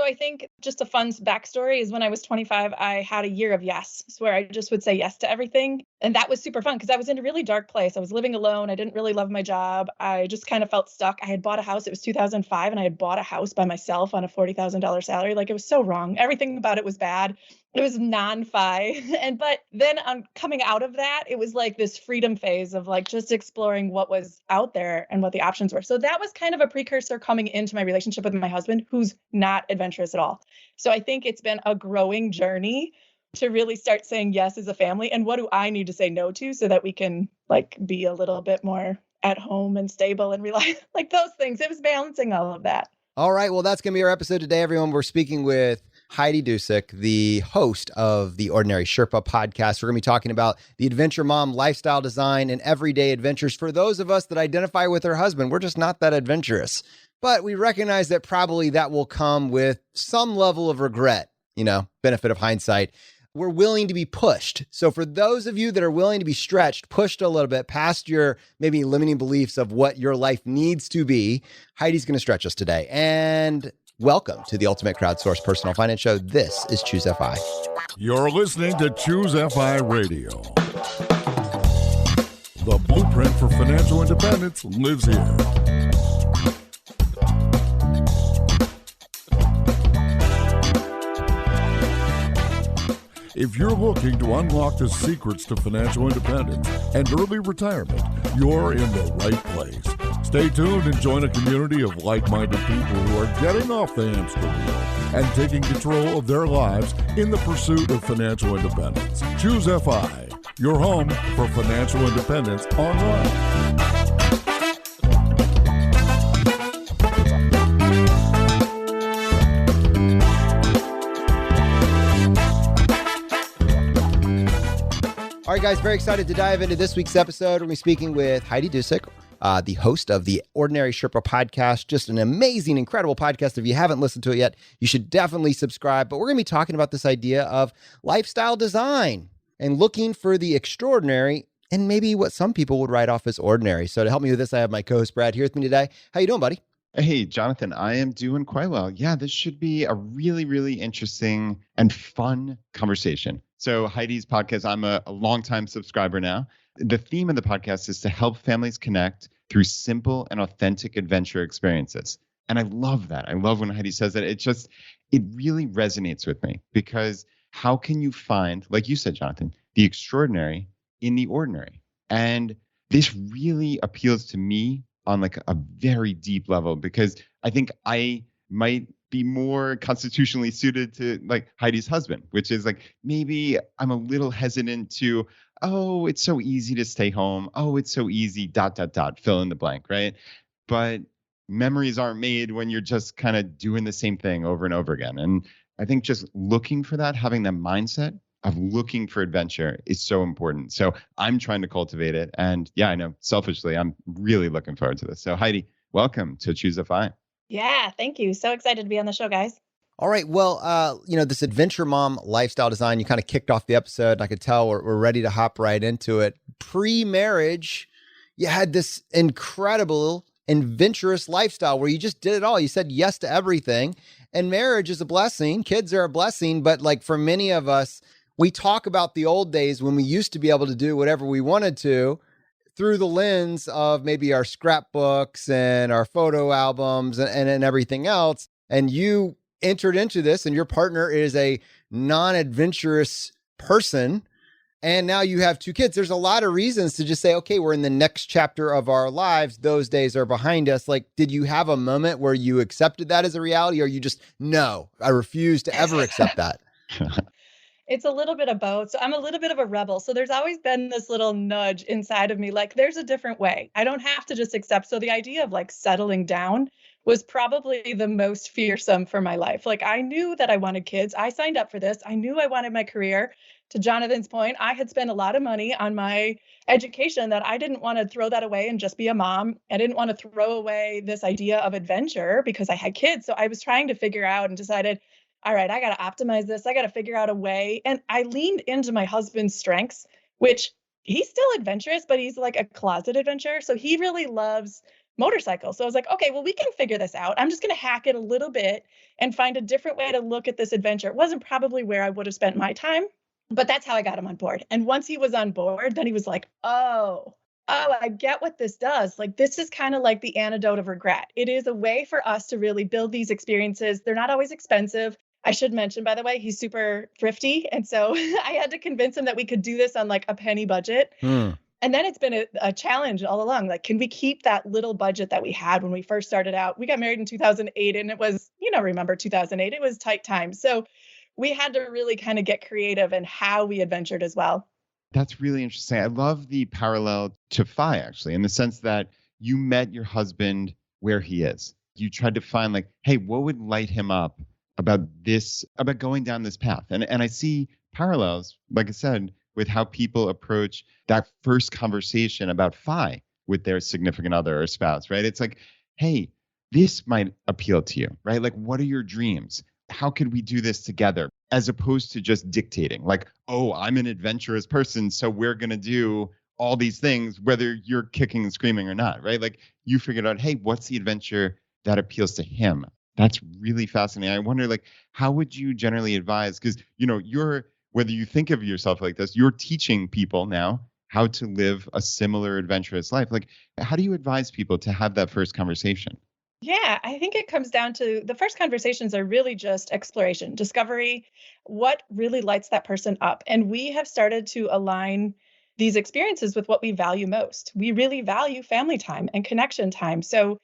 I think just a fun backstory is when I was 25, I had a year of yes, where I just would say yes to everything. And that was super fun because I was in a really dark place. I was living alone. I didn't really love my job. I just kind of felt stuck. I had bought a house. It was 2005 and I had bought a house by myself on a $40,000 salary. Like, it was so wrong. Everything about it was bad. It was non-fi. But then coming out of that, it was like this freedom phase of like just exploring what was out there and what the options were. So that was kind of a precursor coming into my relationship with my husband, who's not adventurous at all. So I think it's been a growing journey to really start saying yes as a family. And what do I need to say no to so that we can like be a little bit more at home and stable and rely, like those things. It was balancing all of that. All right. Well, that's going to be our episode today, everyone. We're speaking with Heidi Dusek, the host of the Ordinary Sherpa Podcast. We're going to be talking about the adventure mom, lifestyle design, and everyday adventures for those of us that identify with her husband. We're just not that adventurous. But we recognize that probably that will come with some level of regret, benefit of hindsight. We're willing to be pushed. So for those of you that are willing to be stretched, pushed a little bit past your maybe limiting beliefs of what your life needs to be, Heidi's going to stretch us today. And welcome to the Ultimate Crowdsourced Personal Finance Show. This is ChooseFI. You're listening to ChooseFI Radio. The blueprint for financial independence lives here. If you're looking to unlock the secrets to financial independence and early retirement, you're in the right place. Stay tuned and join a community of like-minded people who are getting off the hamster wheel and taking control of their lives in the pursuit of financial independence. ChooseFI, your home for financial independence online. All right, guys, very excited to dive into this week's episode. We're going to be speaking with Heidi Dusek, the host of the Ordinary Sherpa Podcast. Just an amazing, incredible podcast. If you haven't listened to it yet, you should definitely subscribe. But we're going to be talking about this idea of lifestyle design and looking for the extraordinary and maybe what some people would write off as ordinary. So to help me with this, I have my co-host Brad here with me today. How you doing, buddy? Hey, Jonathan, I am doing quite well. Yeah, this should be a really, really interesting and fun conversation. So Heidi's podcast, I'm a longtime subscriber now. The theme of the podcast is to help families connect through simple and authentic adventure experiences. And I love that. I love when Heidi says that. It really resonates with me because how can you find, like you said, Jonathan, the extraordinary in the ordinary? And this really appeals to me on like a very deep level because I think I might be more constitutionally suited to like Heidi's husband, which is like, maybe I'm a little hesitant to, oh, it's so easy to stay home. Oh, it's so easy, ... fill in the blank, right? But memories aren't made when you're just kind of doing the same thing over and over again. And I think just looking for that, having that mindset of looking for adventure is so important. So I'm trying to cultivate it. And yeah, I know selfishly, I'm really looking forward to this. So Heidi, welcome to ChooseFI. Yeah, thank you. So excited to be on the show, guys. All right. Well, this adventure mom lifestyle design, you kind of kicked off the episode. I could tell we're ready to hop right into it. Pre-marriage, you had this incredible adventurous lifestyle where you just did it all. You said yes to everything. And marriage is a blessing. Kids are a blessing. But like for many of us, we talk about the old days when we used to be able to do whatever we wanted to through the lens of maybe our scrapbooks and our photo albums and everything else. And you entered into this and your partner is a non-adventurous person. And now you have 2 kids. There's a lot of reasons to just say, okay, we're in the next chapter of our lives. Those days are behind us. Like, did you have a moment where you accepted that as a reality or you just, no, I refuse to ever accept that? It's a little bit of both. So I'm a little bit of a rebel. So there's always been this little nudge inside of me, like there's a different way. I don't have to just accept. So the idea of like settling down was probably the most fearsome for my life. Like I knew that I wanted kids. I signed up for this. I knew I wanted my career. To Jonathan's point, I had spent a lot of money on my education that I didn't want to throw that away and just be a mom. I didn't want to throw away this idea of adventure because I had kids. So I was trying to figure out and decided, all right, I got to optimize this. I got to figure out a way. And I leaned into my husband's strengths, which he's still adventurous, but he's like a closet adventurer. So he really loves motorcycles. So I was like, okay, well, we can figure this out. I'm just going to hack it a little bit and find a different way to look at this adventure. It wasn't probably where I would have spent my time, but that's how I got him on board. And once he was on board, then he was like, oh, I get what this does. Like, this is kind of like the antidote of regret. It is a way for us to really build these experiences. They're not always expensive. I should mention, by the way, he's super thrifty. And so I had to convince him that we could do this on like a penny budget. And then it's been a challenge all along. Like, can we keep that little budget that we had when we first started out? We got married in 2008 and it was, remember 2008, it was tight times. So we had to really kind of get creative in how we adventured as well. That's really interesting. I love the parallel to FI, actually, in the sense that you met your husband where he is. You tried to find like, hey, what would light him up about this, about going down this path? And I see parallels, like I said, with how people approach that first conversation about FI with their significant other or spouse, right? It's like, hey, this might appeal to you, right? Like, what are your dreams? How could we do this together? As opposed to just dictating, like, oh, I'm an adventurous person, so we're going to do all these things, whether you're kicking and screaming or not, right? Like, you figured out, hey, what's the adventure that appeals to him? That's really fascinating. I wonder, like, how would you generally advise? Because, you're, whether you think of yourself like this, you're teaching people now how to live a similar adventurous life. Like, how do you advise people to have that first conversation? Yeah, I think it comes down to the first conversations are really just exploration, discovery, what really lights that person up. And we have started to align these experiences with what we value most. We really value family time and connection time. So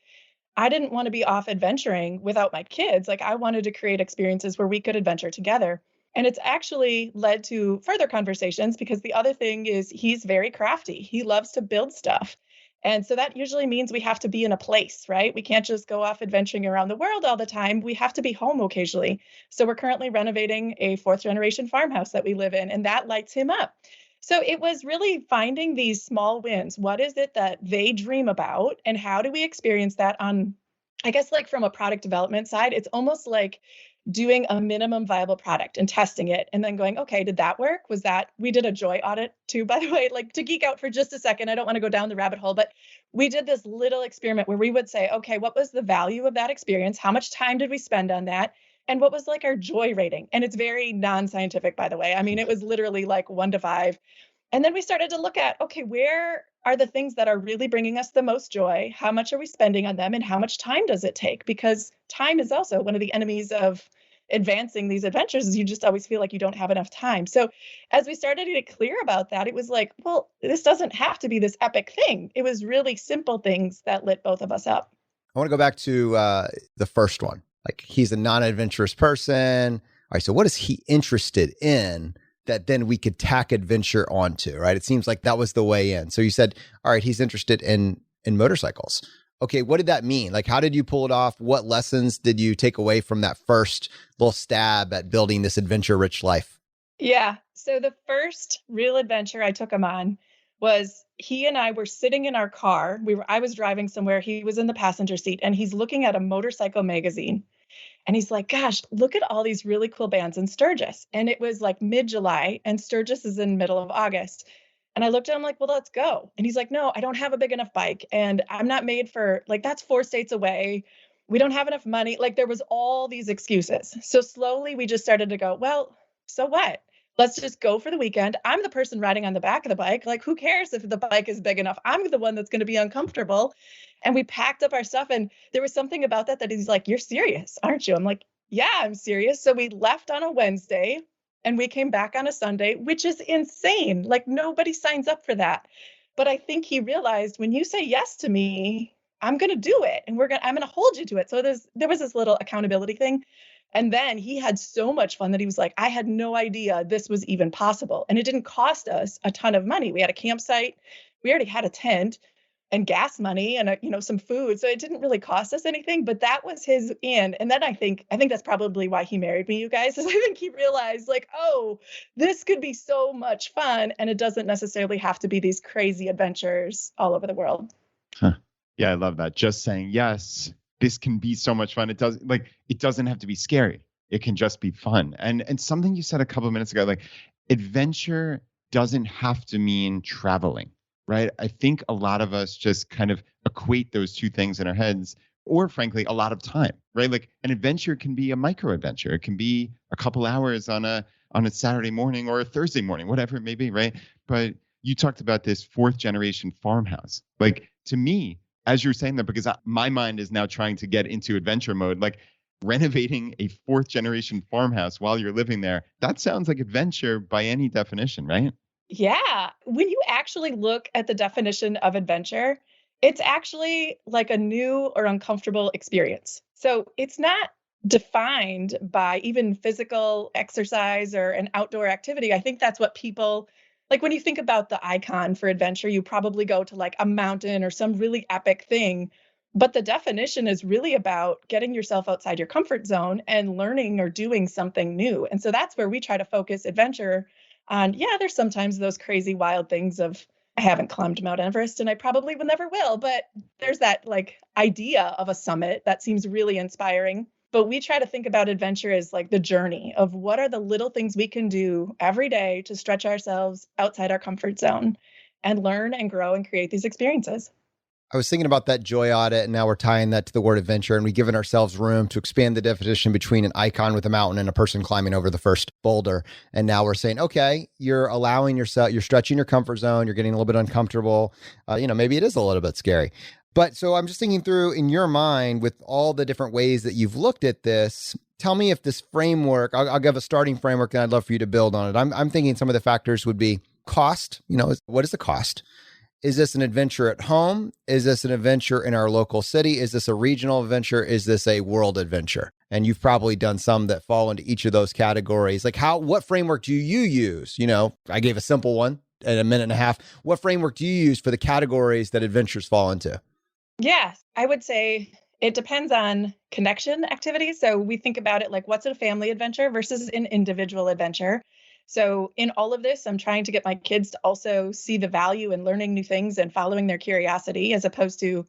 I didn't want to be off adventuring without my kids. Like, I wanted to create experiences where we could adventure together. And it's actually led to further conversations because the other thing is he's very crafty. He loves to build stuff. And so that usually means we have to be in a place, right? We can't just go off adventuring around the world all the time. We have to be home occasionally. So we're currently renovating a 4th generation farmhouse that we live in, and that lights him up. So it was really finding these small wins. What is it that they dream about, and how do we experience that on, I guess, like from a product development side? It's almost like doing a minimum viable product and testing it and then going, okay, did that work? We did a joy audit too, by the way, like, to geek out for just a second. I don't want to go down the rabbit hole, but we did this little experiment where we would say, okay, what was the value of that experience? How much time did we spend on that? And what was like our joy rating? And it's very non-scientific, by the way. I mean, it was literally like 1 to 5. And then we started to look at, okay, where are the things that are really bringing us the most joy? How much are we spending on them? And how much time does it take? Because time is also one of the enemies of advancing these adventures, is you just always feel like you don't have enough time. So as we started to get clear about that, it was like, well, this doesn't have to be this epic thing. It was really simple things that lit both of us up. I want to go back to the first one. Like, he's a non-adventurous person. All right, so what is he interested in that then we could tack adventure onto, right? It seems like that was the way in. So you said, all right, he's interested in motorcycles. Okay, what did that mean? Like, how did you pull it off? What lessons did you take away from that first little stab at building this adventure-rich life? Yeah, so the first real adventure I took him on was he and I were sitting in our car. I was driving somewhere. He was in the passenger seat, and he's looking at a motorcycle magazine. And he's like, gosh, look at all these really cool bands in Sturgis. And it was like mid-July, and Sturgis is in middle of August. And I looked at him like, well, let's go. And he's like, no, I don't have a big enough bike. And I'm not made for, like, that's 4 states away. We don't have enough money. Like, there was all these excuses. So slowly we just started to go, well, so what? Let's just go for the weekend. I'm the person riding on the back of the bike. Like, who cares if the bike is big enough? I'm the one that's going to be uncomfortable. And we packed up our stuff. And there was something about that he's like, you're serious, aren't you? I'm like, yeah, I'm serious. So we left on a Wednesday. And we came back on a Sunday, which is insane. Like, nobody signs up for that. But I think he realized, when you say yes to me, I'm going to do it. And I'm going to hold you to it. So there was this little accountability thing. And then he had so much fun that he was like, I had no idea this was even possible. And it didn't cost us a ton of money. We had a campsite. We already had a tent and gas money and some food. So it didn't really cost us anything, but that was his in. And then I think that's probably why he married me, you guys, is I think he realized, like, oh, this could be so much fun. And it doesn't necessarily have to be these crazy adventures all over the world. Huh. Yeah, I love that. Just saying, yes, this can be so much fun. It doesn't have to be scary. It can just be fun. And something you said a couple of minutes ago, like, adventure doesn't have to mean traveling. right? I think a lot of us just kind of equate those two things in our heads, or frankly, a lot of time, right? Like an adventure can be a micro adventure. It can be a couple hours on a Saturday morning or a Thursday morning, whatever it may be, right? But you talked about this fourth generation farmhouse. Like to me, as you're saying that, because my mind is now trying to get into adventure mode, like renovating a fourth generation farmhouse while you're living there, that sounds like adventure by any definition, right? Yeah. When you actually look at the definition of adventure, it's actually like a new or uncomfortable experience. So it's not defined by even physical exercise or an outdoor activity. I think that's what people like when you think about the icon for adventure, you probably go to like a mountain or some really epic thing. But the definition is really about getting yourself outside your comfort zone and learning or doing something new. And so that's where we try to focus adventure on. Yeah, there's sometimes those crazy wild things of I haven't climbed Mount Everest and I probably will never will, but there's that like idea of a summit that seems really inspiring. But we try to think about adventure as like the journey of what are the little things we can do every day to stretch ourselves outside our comfort zone and learn and grow and create these experiences. I was thinking about that joy audit, and now we're tying that to the word adventure, and we've given ourselves room to expand the definition between an icon with a mountain and a person climbing over the first boulder. And now we're saying, okay, you're allowing yourself, you're stretching your comfort zone, you're getting a little bit uncomfortable. Maybe it is a little bit scary. But so I'm just thinking through in your mind with all the different ways that you've looked at this. Tell me if this framework, I'll give a starting framework and I'd love for you to build on it. I'm thinking some of the factors would be cost. What is the cost? Is this an adventure at home? Is this an adventure in our local city? Is this a regional adventure? Is this a world adventure? And you've probably done some that fall into each of those categories. Like what framework do you use? I gave a simple one in a minute and a half. What framework do you use for the categories that adventures fall into? Yes, I would say it depends on connection activities. So we think about it like what's a family adventure versus an individual adventure. So in all of this, I'm trying to get my kids to also see the value in learning new things and following their curiosity as opposed to,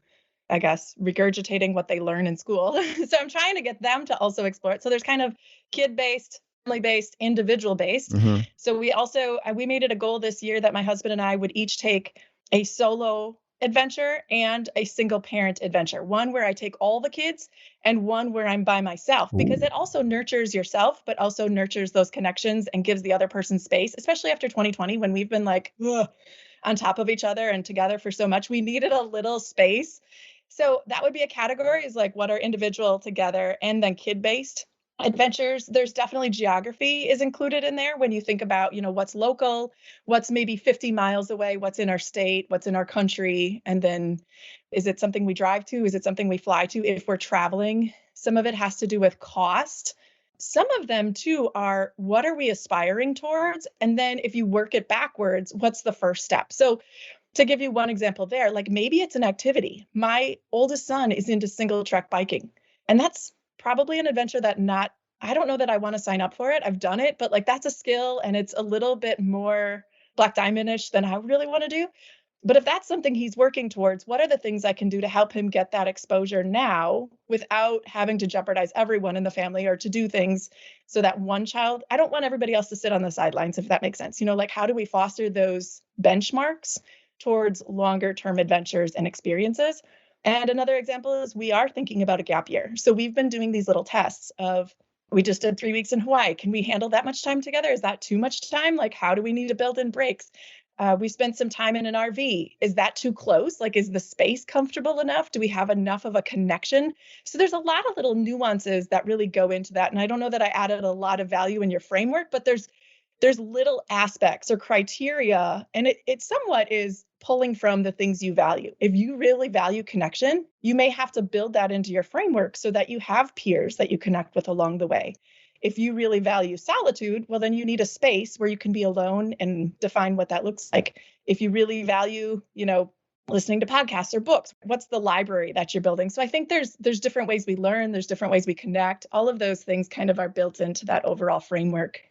I guess, regurgitating what they learn in school. So I'm trying to get them to also explore it. So there's kind of kid-based, family-based, individual-based. Mm-hmm. So we made it a goal this year that my husband and I would each take a solo adventure and a single parent adventure, one where I take all the kids and one where I'm by myself, because it also nurtures yourself, but also nurtures those connections and gives the other person space, especially after 2020, when we've been like on top of each other and together for so much, we needed a little space. So that would be a category is like what are individual together and then kid-based adventures. There's definitely geography is included in there when you think about, what's local, what's maybe 50 miles away, what's in our state, what's in our country. And then is it something we drive to? Is it something we fly to? If we're traveling, some of it has to do with cost. Some of them too are what are we aspiring towards? And then if you work it backwards, what's the first step? So to give you one example there, like maybe it's an activity. My oldest son is into single track biking, and that's probably an adventure that I don't know that I want to sign up for it. I've done it, but like that's a skill and it's a little bit more Black Diamond-ish than I really want to do. But if that's something he's working towards, what are the things I can do to help him get that exposure now without having to jeopardize everyone in the family or to do things so that one child, I don't want everybody else to sit on the sidelines, if that makes sense. Like how do we foster those benchmarks towards longer term adventures and experiences? And another example is we are thinking about a gap year. So we've been doing these little tests of, we just did 3 weeks in Hawaii. Can we handle that much time together? Is that too much time? Like, how do we need to build in breaks? We spent some time in an RV. Is that too close? Like, is the space comfortable enough? Do we have enough of a connection? So there's a lot of little nuances that really go into that. And I don't know that I added a lot of value in your framework, but there's little aspects or criteria, and it somewhat is pulling from the things you value. If you really value connection, you may have to build that into your framework so that you have peers that you connect with along the way. If you really value solitude, well, then you need a space where you can be alone and define what that looks like. If you really value, listening to podcasts or books, what's the library that you're building? So I think there's different ways we learn, there's different ways we connect. All of those things kind of are built into that overall framework.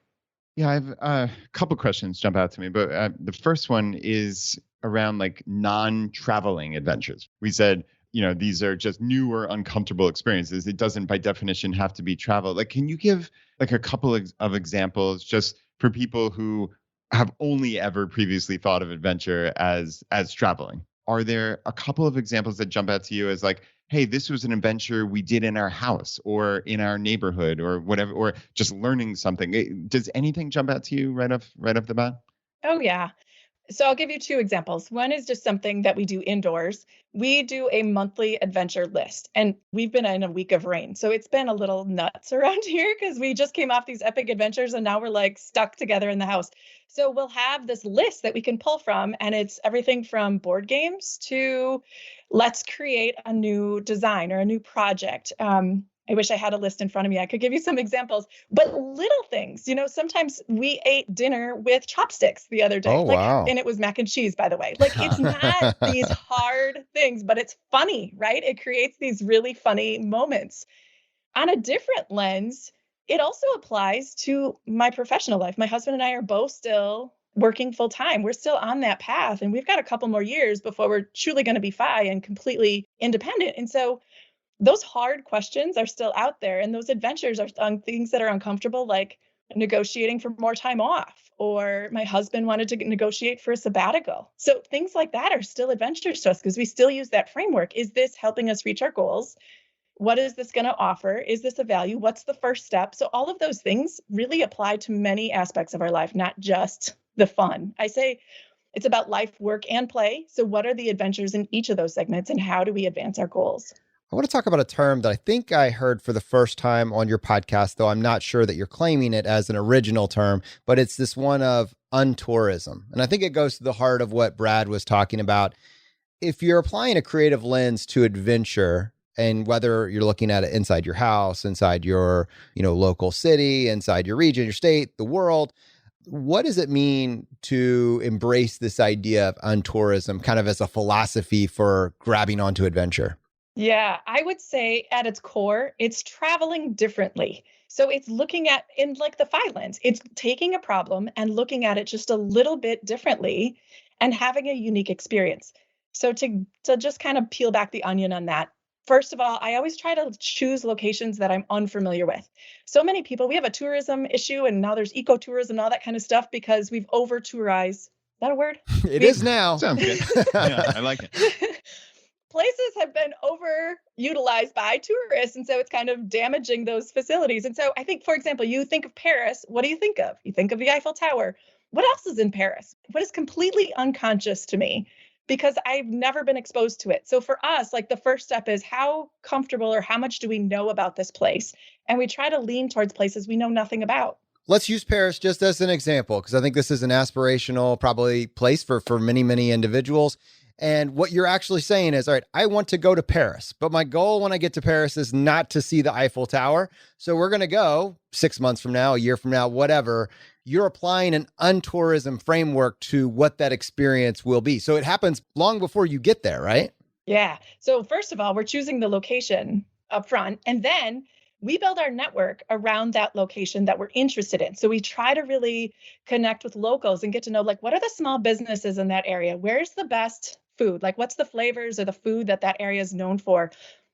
Yeah, I have a couple questions jump out to me, but the first one is around like non-traveling adventures. We said, these are just new or uncomfortable experiences. It doesn't by definition have to be travel. Like, can you give like a couple of examples just for people who have only ever previously thought of adventure as traveling. Are there a couple of examples that jump out to you as like, hey, this was an adventure we did in our house or in our neighborhood or whatever, or just learning something? Does anything jump out to you right off the bat? Oh, yeah. So I'll give you two examples. One is just something that we do indoors. We do a monthly adventure list, and we've been in a week of rain. So it's been a little nuts around here because we just came off these epic adventures and now we're like stuck together in the house. So we'll have this list that we can pull from, and it's everything from board games to let's create a new design or a new project. I wish I had a list in front of me. I could give you some examples, but little things, sometimes we ate dinner with chopsticks the other day. Oh, wow. And it was mac and cheese, by the way. Like, it's not these hard things, but it's funny, right? It creates these really funny moments. On a different lens, it also applies to my professional life. My husband and I are both still working full time. We're still on that path, and we've got a couple more years before we're truly going to be FI and completely independent. And so those hard questions are still out there, and those adventures are on things that are uncomfortable, like negotiating for more time off, or my husband wanted to negotiate for a sabbatical. So things like that are still adventures to us because we still use that framework. Is this helping us reach our goals? What is this going to offer? Is this a value? What's the first step? So all of those things really apply to many aspects of our life, not just the fun. I say it's about life, work, and play. So what are the adventures in each of those segments, and how do we advance our goals? I want to talk about a term that I think I heard for the first time on your podcast, though I'm not sure that you're claiming it as an original term, but it's this one of untourism. And I think it goes to the heart of what Brad was talking about. If you're applying a creative lens to adventure, and whether you're looking at it inside your house, inside your, local city, inside your region, your state, the world, what does it mean to embrace this idea of untourism kind of as a philosophy for grabbing onto adventure? Yeah, I would say at its core, it's traveling differently. So it's looking at, in like the FI lens, it's taking a problem and looking at it just a little bit differently and having a unique experience. So to just kind of peel back the onion on that, first of all, I always try to choose locations that I'm unfamiliar with. So many people, we have a tourism issue, and now there's ecotourism and all that kind of stuff because we've over-tourized. Is that a word? It is now. Sounds good. Yeah, I like it. Places have been overutilized by tourists, and so it's kind of damaging those facilities. And so I think, for example, you think of Paris, what do you think of? You think of the Eiffel Tower. What else is in Paris? What is completely unconscious to me because I've never been exposed to it. So for us, like the first step is how comfortable or how much do we know about this place? And we try to lean towards places we know nothing about. Let's use Paris just as an example, because I think this is an aspirational probably place for many, many individuals. And what you're actually saying is, all right, I want to go to Paris, but my goal when I get to Paris is not to see the Eiffel Tower. So we're going to go 6 months from now, a year from now, whatever. You're applying an untourism framework to what that experience will be. So it happens long before you get there, right? Yeah. So first of all, we're choosing the location up front, and then we build our network around that location that we're interested in. So we try to really connect with locals and get to know, like, what are the small businesses in that area? Where's the best food? Like, what's the flavors or the food that area is known for?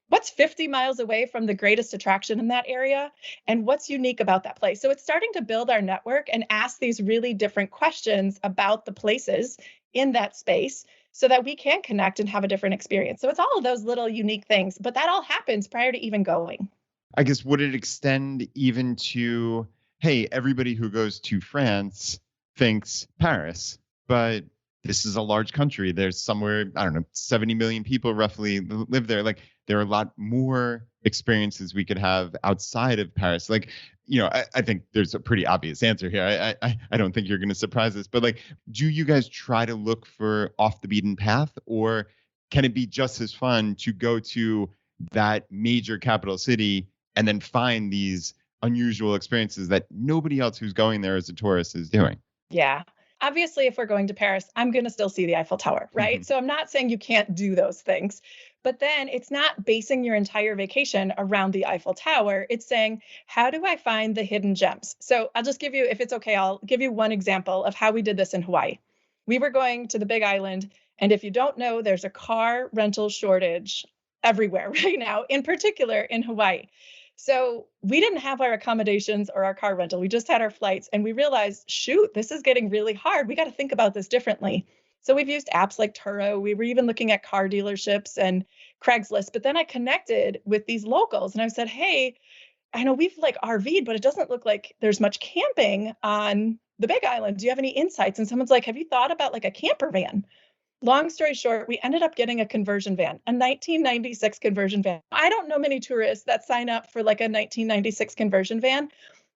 What's 50 miles away from the greatest attraction in that area? And what's unique about that place? So it's starting to build our network and ask these really different questions about the places in that space so that we can connect and have a different experience. So it's all of those little unique things, but that all happens prior to even going. I guess, would it extend even to, hey, everybody who goes to France thinks Paris, but this is a large country. There's somewhere, 70 million people roughly live there. Like, there are a lot more experiences we could have outside of Paris. Like, I think there's a pretty obvious answer here. I don't think you're going to surprise us, but like, do you guys try to look for off the beaten path, or can it be just as fun to go to that major capital city and then find these unusual experiences that nobody else who's going there as a tourist is doing? Yeah. Obviously, if we're going to Paris, I'm going to still see the Eiffel Tower, right? Mm-hmm. So I'm not saying you can't do those things, but then it's not basing your entire vacation around the Eiffel Tower. It's saying, how do I find the hidden gems? So I'll just give you, if it's okay, I'll give you one example of how we did this in Hawaii. We were going to the Big Island, and if you don't know, there's a car rental shortage everywhere right now, in particular in Hawaii. So we didn't have our accommodations or our car rental. We just had our flights, and we realized, shoot, this is getting really hard. We got to think about this differently. So we've used apps like Turo. We were even looking at car dealerships and Craigslist. But then I connected with these locals and I said, hey, I know we've like RV'd, but it doesn't look like there's much camping on the Big Island. Do you have any insights? And someone's like, have you thought about like a camper van? Long story short, we ended up getting a conversion van, a 1996 conversion van. I don't know many tourists that sign up for like a 1996 conversion van,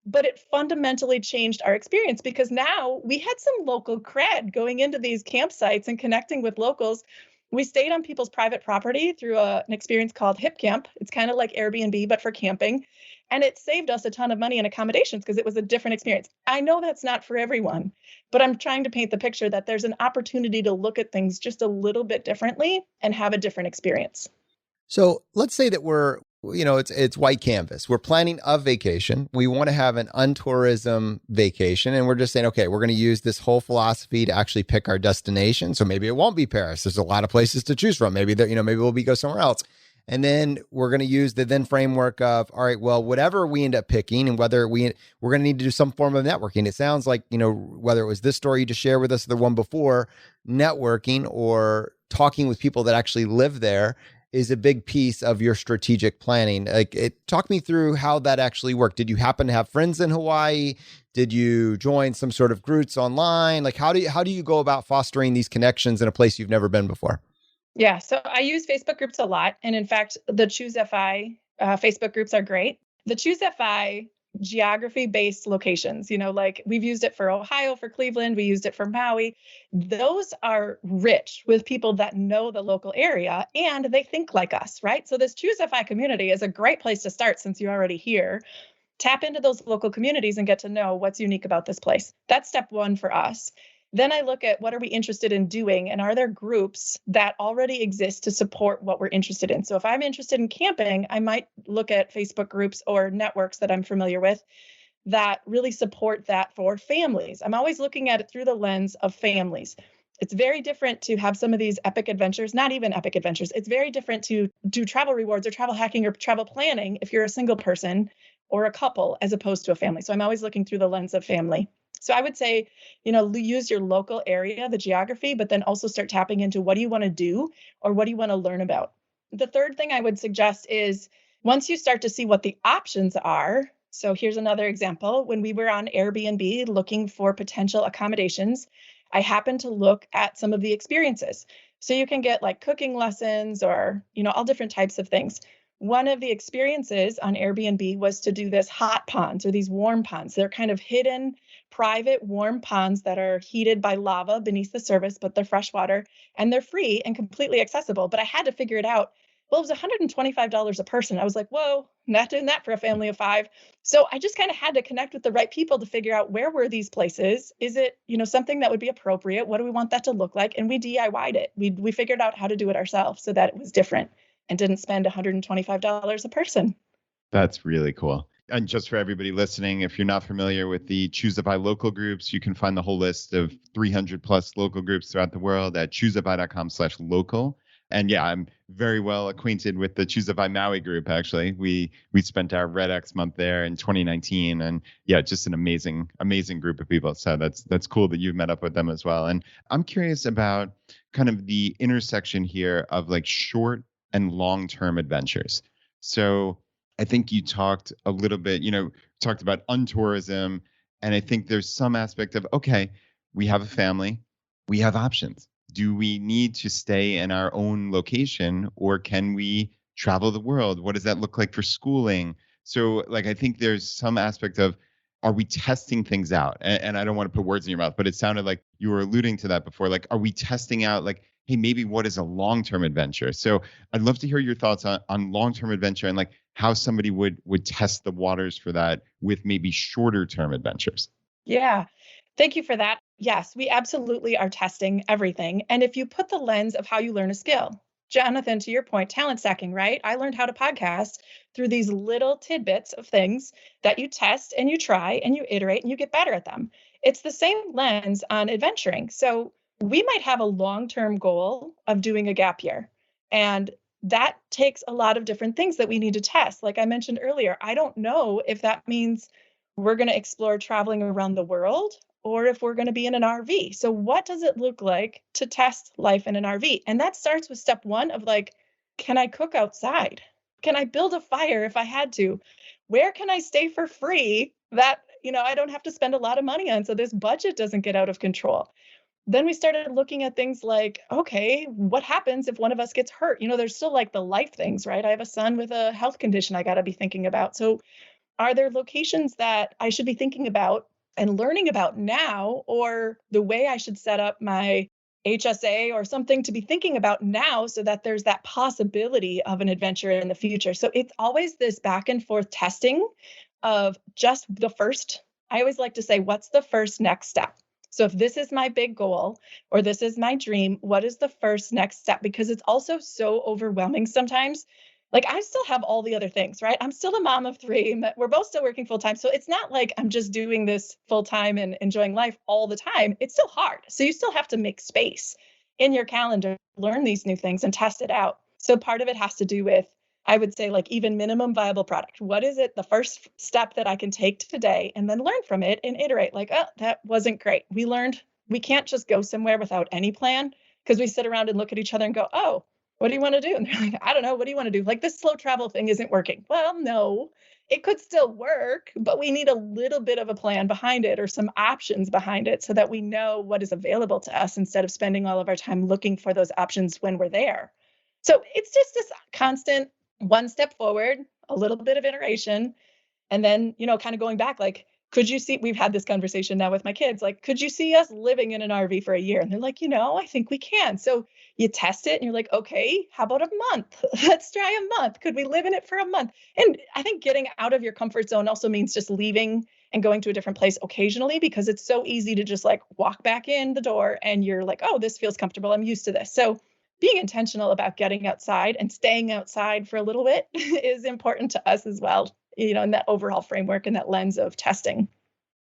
but it fundamentally changed our experience because now we had some local cred going into these campsites and connecting with locals. We stayed on people's private property through an experience called Hip Camp. It's kind of like Airbnb, but for camping. And it saved us a ton of money in accommodations because it was a different experience. I know that's not for everyone, but I'm trying to paint the picture that there's an opportunity to look at things just a little bit differently and have a different experience. So let's say that it's white canvas. We're planning a vacation. We want to have an untourism vacation. And we're just saying, okay, we're going to use this whole philosophy to actually pick our destination. So maybe it won't be Paris. There's a lot of places to choose from. Maybe we'll go somewhere else. And then we're going to use the then framework of, all right, well, whatever we end up picking and whether we're going to need to do some form of networking. It sounds like, whether it was this story you just shared with us, or the one before, networking or talking with people that actually live there is a big piece of your strategic planning. Talk me through how that actually worked. Did you happen to have friends in Hawaii? Did you join some sort of groups online? Like, how do you go about fostering these connections in a place you've never been before? Yeah, so I use Facebook groups a lot. And in fact, the ChooseFI Facebook groups are great. The ChooseFI geography-based locations, like we've used it for Ohio, for Cleveland, we used it for Maui. Those are rich with people that know the local area and they think like us, right? So this ChooseFI community is a great place to start since you're already here. Tap into those local communities and get to know what's unique about this place. That's step one for us. Then I look at what are we interested in doing and are there groups that already exist to support what we're interested in? So if I'm interested in camping, I might look at Facebook groups or networks that I'm familiar with that really support that for families. I'm always looking at it through the lens of families. It's very different to have some of these epic adventures, not even epic adventures. It's very different to do travel rewards or travel hacking or travel planning if you're a single person or a couple as opposed to a family. So I'm always looking through the lens of family. So I would say, use your local area, the geography, but then also start tapping into what do you want to do or what do you want to learn about? The third thing I would suggest is once you start to see what the options are. So here's another example. When we were on Airbnb looking for potential accommodations, I happened to look at some of the experiences. So you can get like cooking lessons or, all different types of things. One of the experiences on Airbnb was to do this hot ponds or these warm ponds. They're kind of hidden, private, warm ponds that are heated by lava beneath the surface, but they're freshwater and they're free and completely accessible. But I had to figure it out. Well, it was $125 a person. I was like, whoa, not doing that for a family of 5. So I just kind of had to connect with the right people to figure out where were these places? Is it, something that would be appropriate? What do we want that to look like? And we DIY'd it. We figured out how to do it ourselves so that it was different and didn't spend $125 a person. That's really cool. And just for everybody listening, if you're not familiar with the ChooseFI local groups, you can find the whole list of 300 plus local groups throughout the world at ChooseFI.com/local. And yeah, I'm very well acquainted with the ChooseFI Maui group, actually. We spent our Red X month there in 2019. And yeah, just an amazing group of people. So that's cool that you've met up with them as well. And I'm curious about kind of the intersection here of like short and long-term adventures. So I think you talked a little bit, talked about untourism. And I think there's some aspect of, okay, we have a family, we have options. Do we need to stay in our own location or can we travel the world? What does that look like for schooling? So I think there's some aspect of, are we testing things out? And I don't want to put words in your mouth, but it sounded like you were alluding to that before. Are we testing out hey, maybe what is a long-term adventure? So I'd love to hear your thoughts on long-term adventure and how somebody would test the waters for that with maybe shorter-term adventures. Yeah, thank you for that. Yes, we absolutely are testing everything. And if you put the lens of how you learn a skill, Jonathan, to your point, talent stacking, right? I learned how to podcast through these little tidbits of things that you test and you try and you iterate and you get better at them. It's the same lens on adventuring. So we might have a long-term goal of doing a gap year. And that takes a lot of different things that we need to test. Like I mentioned earlier, I don't know if that means we're going to explore traveling around the world or if we're going to be in an RV. So what does it look like to test life in an RV? And that starts with step one of like, can I cook outside? Can I build a fire if I had to? Where can I stay for free that, I don't have to spend a lot of money on so this budget doesn't get out of control? Then we started looking at things like, okay, what happens if one of us gets hurt? There's still like the life things, right? I have a son with a health condition I got to be thinking about. So are there locations that I should be thinking about and learning about now, or the way I should set up my HSA or something to be thinking about now so that there's that possibility of an adventure in the future? So it's always this back and forth testing of just the first. I always like to say, what's the first next step? So if this is my big goal or this is my dream, what is the first next step? Because it's also so overwhelming sometimes. Like I still have all the other things, right? I'm still a mom of 3. We're both still working full time. So it's not like I'm just doing this full time and enjoying life all the time. It's still hard. So you still have to make space in your calendar, learn these new things and test it out. So part of it has to do with, I would say, like even minimum viable product. What is it, the first step that I can take today and then learn from it and iterate like, oh, that wasn't great. We learned we can't just go somewhere without any plan because we sit around and look at each other and go, oh, what do you want to do? And they're like, I don't know. What do you want to do? Like this slow travel thing isn't working. Well, no, it could still work, but we need a little bit of a plan behind it or some options behind it so that we know what is available to us instead of spending all of our time looking for those options when we're there. So it's just this constant one step forward, a little bit of iteration, and then, kind of going back, like, could you see, we've had this conversation now with my kids, like, could you see us living in an RV for a year? And they're like, I think we can. So you test it and you're like, okay, how about a month? Let's try a month. Could we live in it for a month? And I think getting out of your comfort zone also means just leaving and going to a different place occasionally, because it's so easy to just like walk back in the door and you're like, oh, this feels comfortable. I'm used to this. So being intentional about getting outside and staying outside for a little bit is important to us as well, in that overall framework and that lens of testing.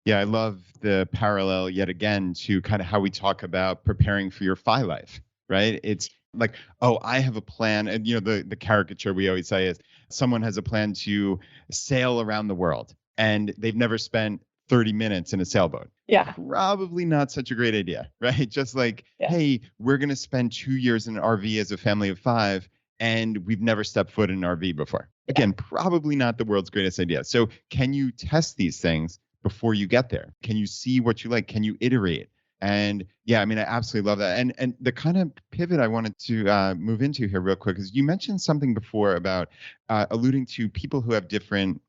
Yeah, I love the parallel yet again to kind of how we talk about preparing for your FI life, right? It's like, oh, I have a plan. And, the caricature we always say is someone has a plan to sail around the world and they've never spent 30 minutes in a sailboat. Yeah. Probably not such a great idea, right? Just like, hey, we're going to spend 2 years in an RV as a family of 5, and we've never stepped foot in an RV before. Again, probably not the world's greatest idea. So can you test these things before you get there? Can you see what you like? Can you iterate? And yeah, I mean, I absolutely love that. And the kind of pivot I wanted to move into here real quick is you mentioned something before about alluding to people who have different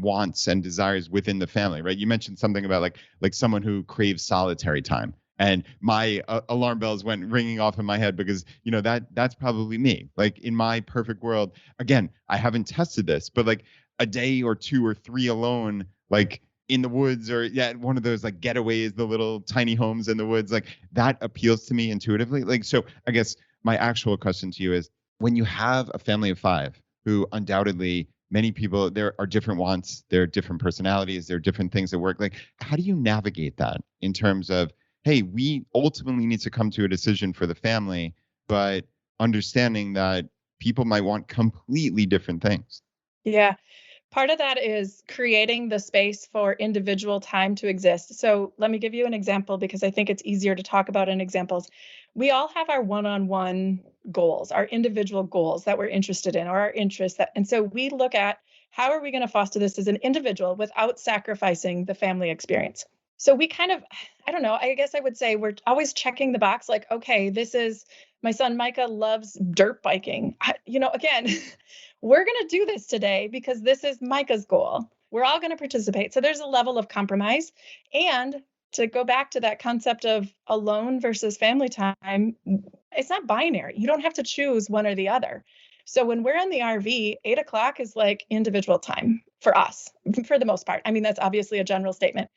wants and desires within the family, right? You mentioned something about like someone who craves solitary time. And my alarm bells went ringing off in my head because, that's probably me. Like in my perfect world, again, I haven't tested this, but like a day or 2 or 3 alone, like in the woods or one of those like getaways, the little tiny homes in the woods, like that appeals to me intuitively. Like, so I guess my actual question to you is, when you have a family of 5 who undoubtedly many people, there are different wants, there are different personalities, there are different things that work. Like, how do you navigate that in terms of, hey, we ultimately need to come to a decision for the family, but understanding that people might want completely different things? Yeah. Part of that is creating the space for individual time to exist. So let me give you an example because I think it's easier to talk about in examples. We all have our one-on-one goals, our individual goals that we're interested in or our interests. And so we look at how are we going to foster this as an individual without sacrificing the family experience. So we kind of, I don't know, I guess I would say we're always checking the box like, okay, this is my son Micah loves dirt biking. Again, we're going to do this today because this is Micah's goal. We're all going to participate. So there's a level of compromise. And to go back to that concept of alone versus family time, it's not binary. You don't have to choose one or the other. So when we're in the RV, 8:00 is like individual time for us, for the most part. I mean, that's obviously a general statement.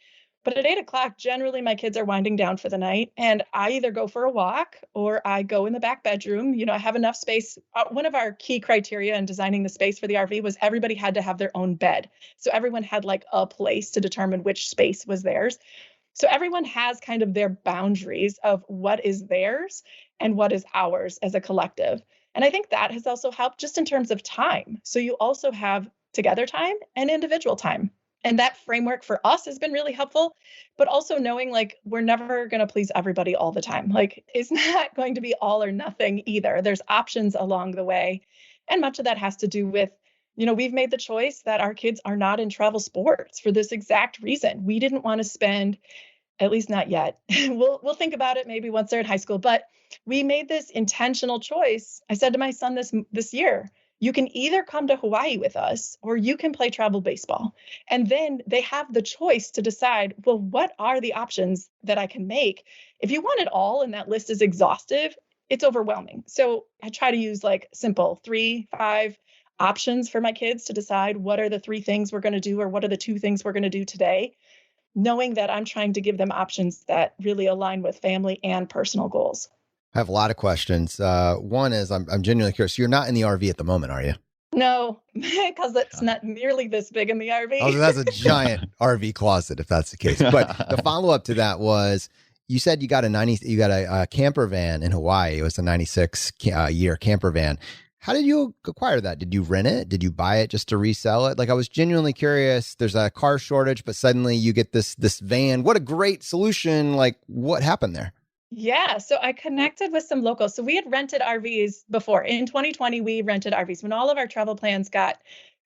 But at 8:00, generally my kids are winding down for the night and I either go for a walk or I go in the back bedroom. I have enough space. One of our key criteria in designing the space for the RV was everybody had to have their own bed. So everyone had like a place to determine which space was theirs. So everyone has kind of their boundaries of what is theirs and what is ours as a collective. And I think that has also helped just in terms of time. So you also have together time and individual time. And that framework for us has been really helpful, but also knowing like we're never going to please everybody all the time. Like it's not going to be all or nothing either. There's options along the way. And much of that has to do with, we've made the choice that our kids are not in travel sports for this exact reason. We didn't want to spend, at least not yet. We'll think about it maybe once they're in high school, but we made this intentional choice. I said to my son this year, you can either come to Hawaii with us or you can play travel baseball. And then they have the choice to decide, well, what are the options that I can make? If you want it all and that list is exhaustive, it's overwhelming. So I try to use like simple 3-5 options for my kids to decide what are the 3 things we're going to do or what are the 2 things we're going to do today, knowing that I'm trying to give them options that really align with family and personal goals. I have a lot of questions. One is I'm genuinely curious. You're not in the RV at the moment, are you? No, because it's not nearly this big in the RV. Oh, that's a giant RV closet if that's the case. But the follow-up to that was you said you got a camper van in Hawaii. It was a 96 year camper van. How did you acquire that? Did you rent it? Did you buy it just to resell it? Like I was genuinely curious. There's a car shortage, but suddenly you get this van. What a great solution. Like what happened there? Yeah, so I connected with some locals. So we had rented RVs before. In 2020, we rented RVs. When all of our travel plans got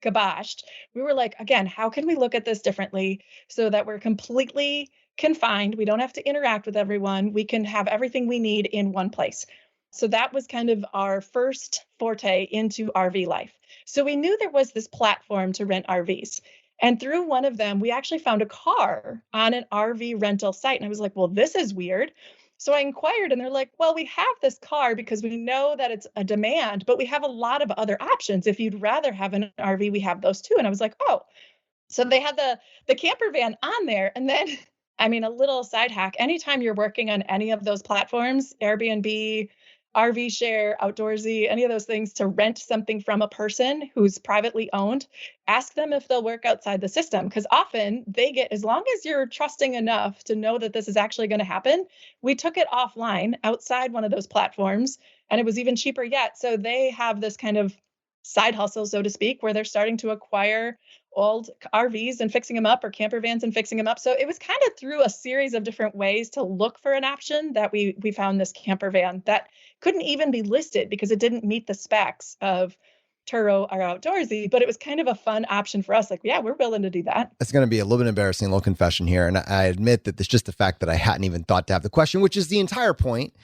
kiboshed, we were like, again, how can we look at this differently so that we're completely confined? We don't have to interact with everyone. We can have everything we need in one place. So that was kind of our first forte into RV life. So we knew there was this platform to rent RVs. And through one of them, we actually found a car on an RV rental site. And I was like, well, this is weird. So I inquired and they're like, well, we have this car because we know that it's a demand, but we have a lot of other options. If you'd rather have an RV, we have those too. And I was like, oh, so they had the camper van on there. And then, a little side hack, anytime you're working on any of those platforms, Airbnb, RV share, outdoorsy, any of those things, to rent something from a person who's privately owned, ask them if they'll work outside the system. Because often they get, as long as you're trusting enough to know that this is actually going to happen, we took it offline outside one of those platforms and it was even cheaper yet. So they have this kind of side hustle, so to speak, where they're starting to acquire old RVs and fixing them up or camper vans and fixing them up. So it was kind of through a series of different ways to look for an option that we found this camper van that couldn't even be listed because it didn't meet the specs of Turo or outdoorsy, but it was kind of a fun option for us. Like, yeah, we're willing to do that. It's going to be a little bit embarrassing, a little confession here. And I admit that it's just the fact that I hadn't even thought to have the question, which is the entire point.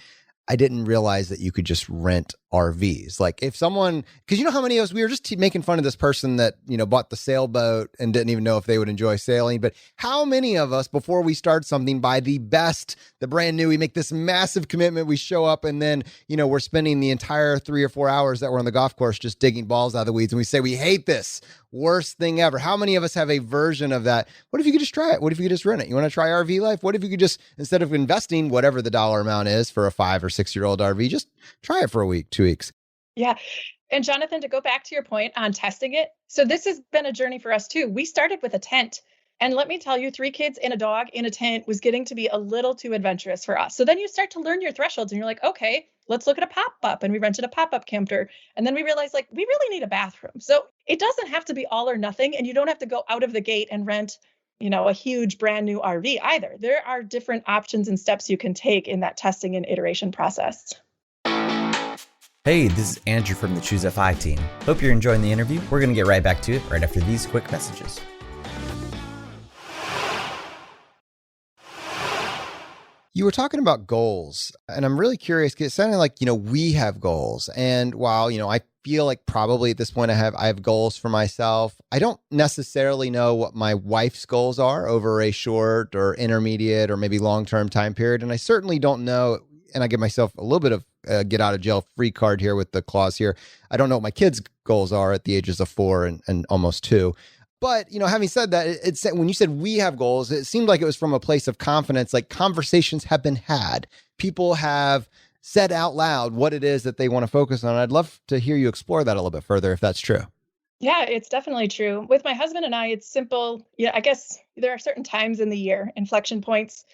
I didn't realize that you could just rent RVs. Like if someone, because you know how many of us, we were just making fun of this person that, bought the sailboat and didn't even know if they would enjoy sailing. But how many of us, before we start something, buy the brand new, we make this massive commitment, we show up and then, we're spending the entire 3 or 4 hours that we're on the golf course just digging balls out of the weeds. And we say, we hate this. Worst thing ever. How many of us have a version of that? What if you could just try it? What if you could just rent it? You want to try RV life? What if you could just, instead of investing whatever the dollar amount is for a 5 or 6 year old RV, just try it for a week, 2 weeks? Yeah. And Jonathan, to go back to your point on testing it. So this has been a journey for us too. We started with a tent. And let me tell you, 3 kids and a dog in a tent was getting to be a little too adventurous for us. So then you start to learn your thresholds and you're like, okay, let's look at a pop-up. And we rented a pop-up camper. And then we realized like, we really need a bathroom. So it doesn't have to be all or nothing. And you don't have to go out of the gate and rent, a huge brand new RV either. There are different options and steps you can take in that testing and iteration process. Hey, this is Andrew from the ChooseFI team. Hope you're enjoying the interview. We're going to get right back to it right after these quick messages. You were talking about goals, and I'm really curious because it sounded like, we have goals. And while, I feel like probably at this point I have goals for myself, I don't necessarily know what my wife's goals are over a short or intermediate or maybe long-term time period. And I certainly don't know, and I give myself a little bit of get out of jail free card here with the clause here. I don't know what my kids' goals are at the ages of 4 and almost 2. But, having said that, it's when you said we have goals, it seemed like it was from a place of confidence, like conversations have been had. People have said out loud what it is that they want to focus on. I'd love to hear you explore that a little bit further, if that's true. Yeah, it's definitely true. With my husband and I, it's simple. Yeah, I guess there are certain times in the year, inflection points.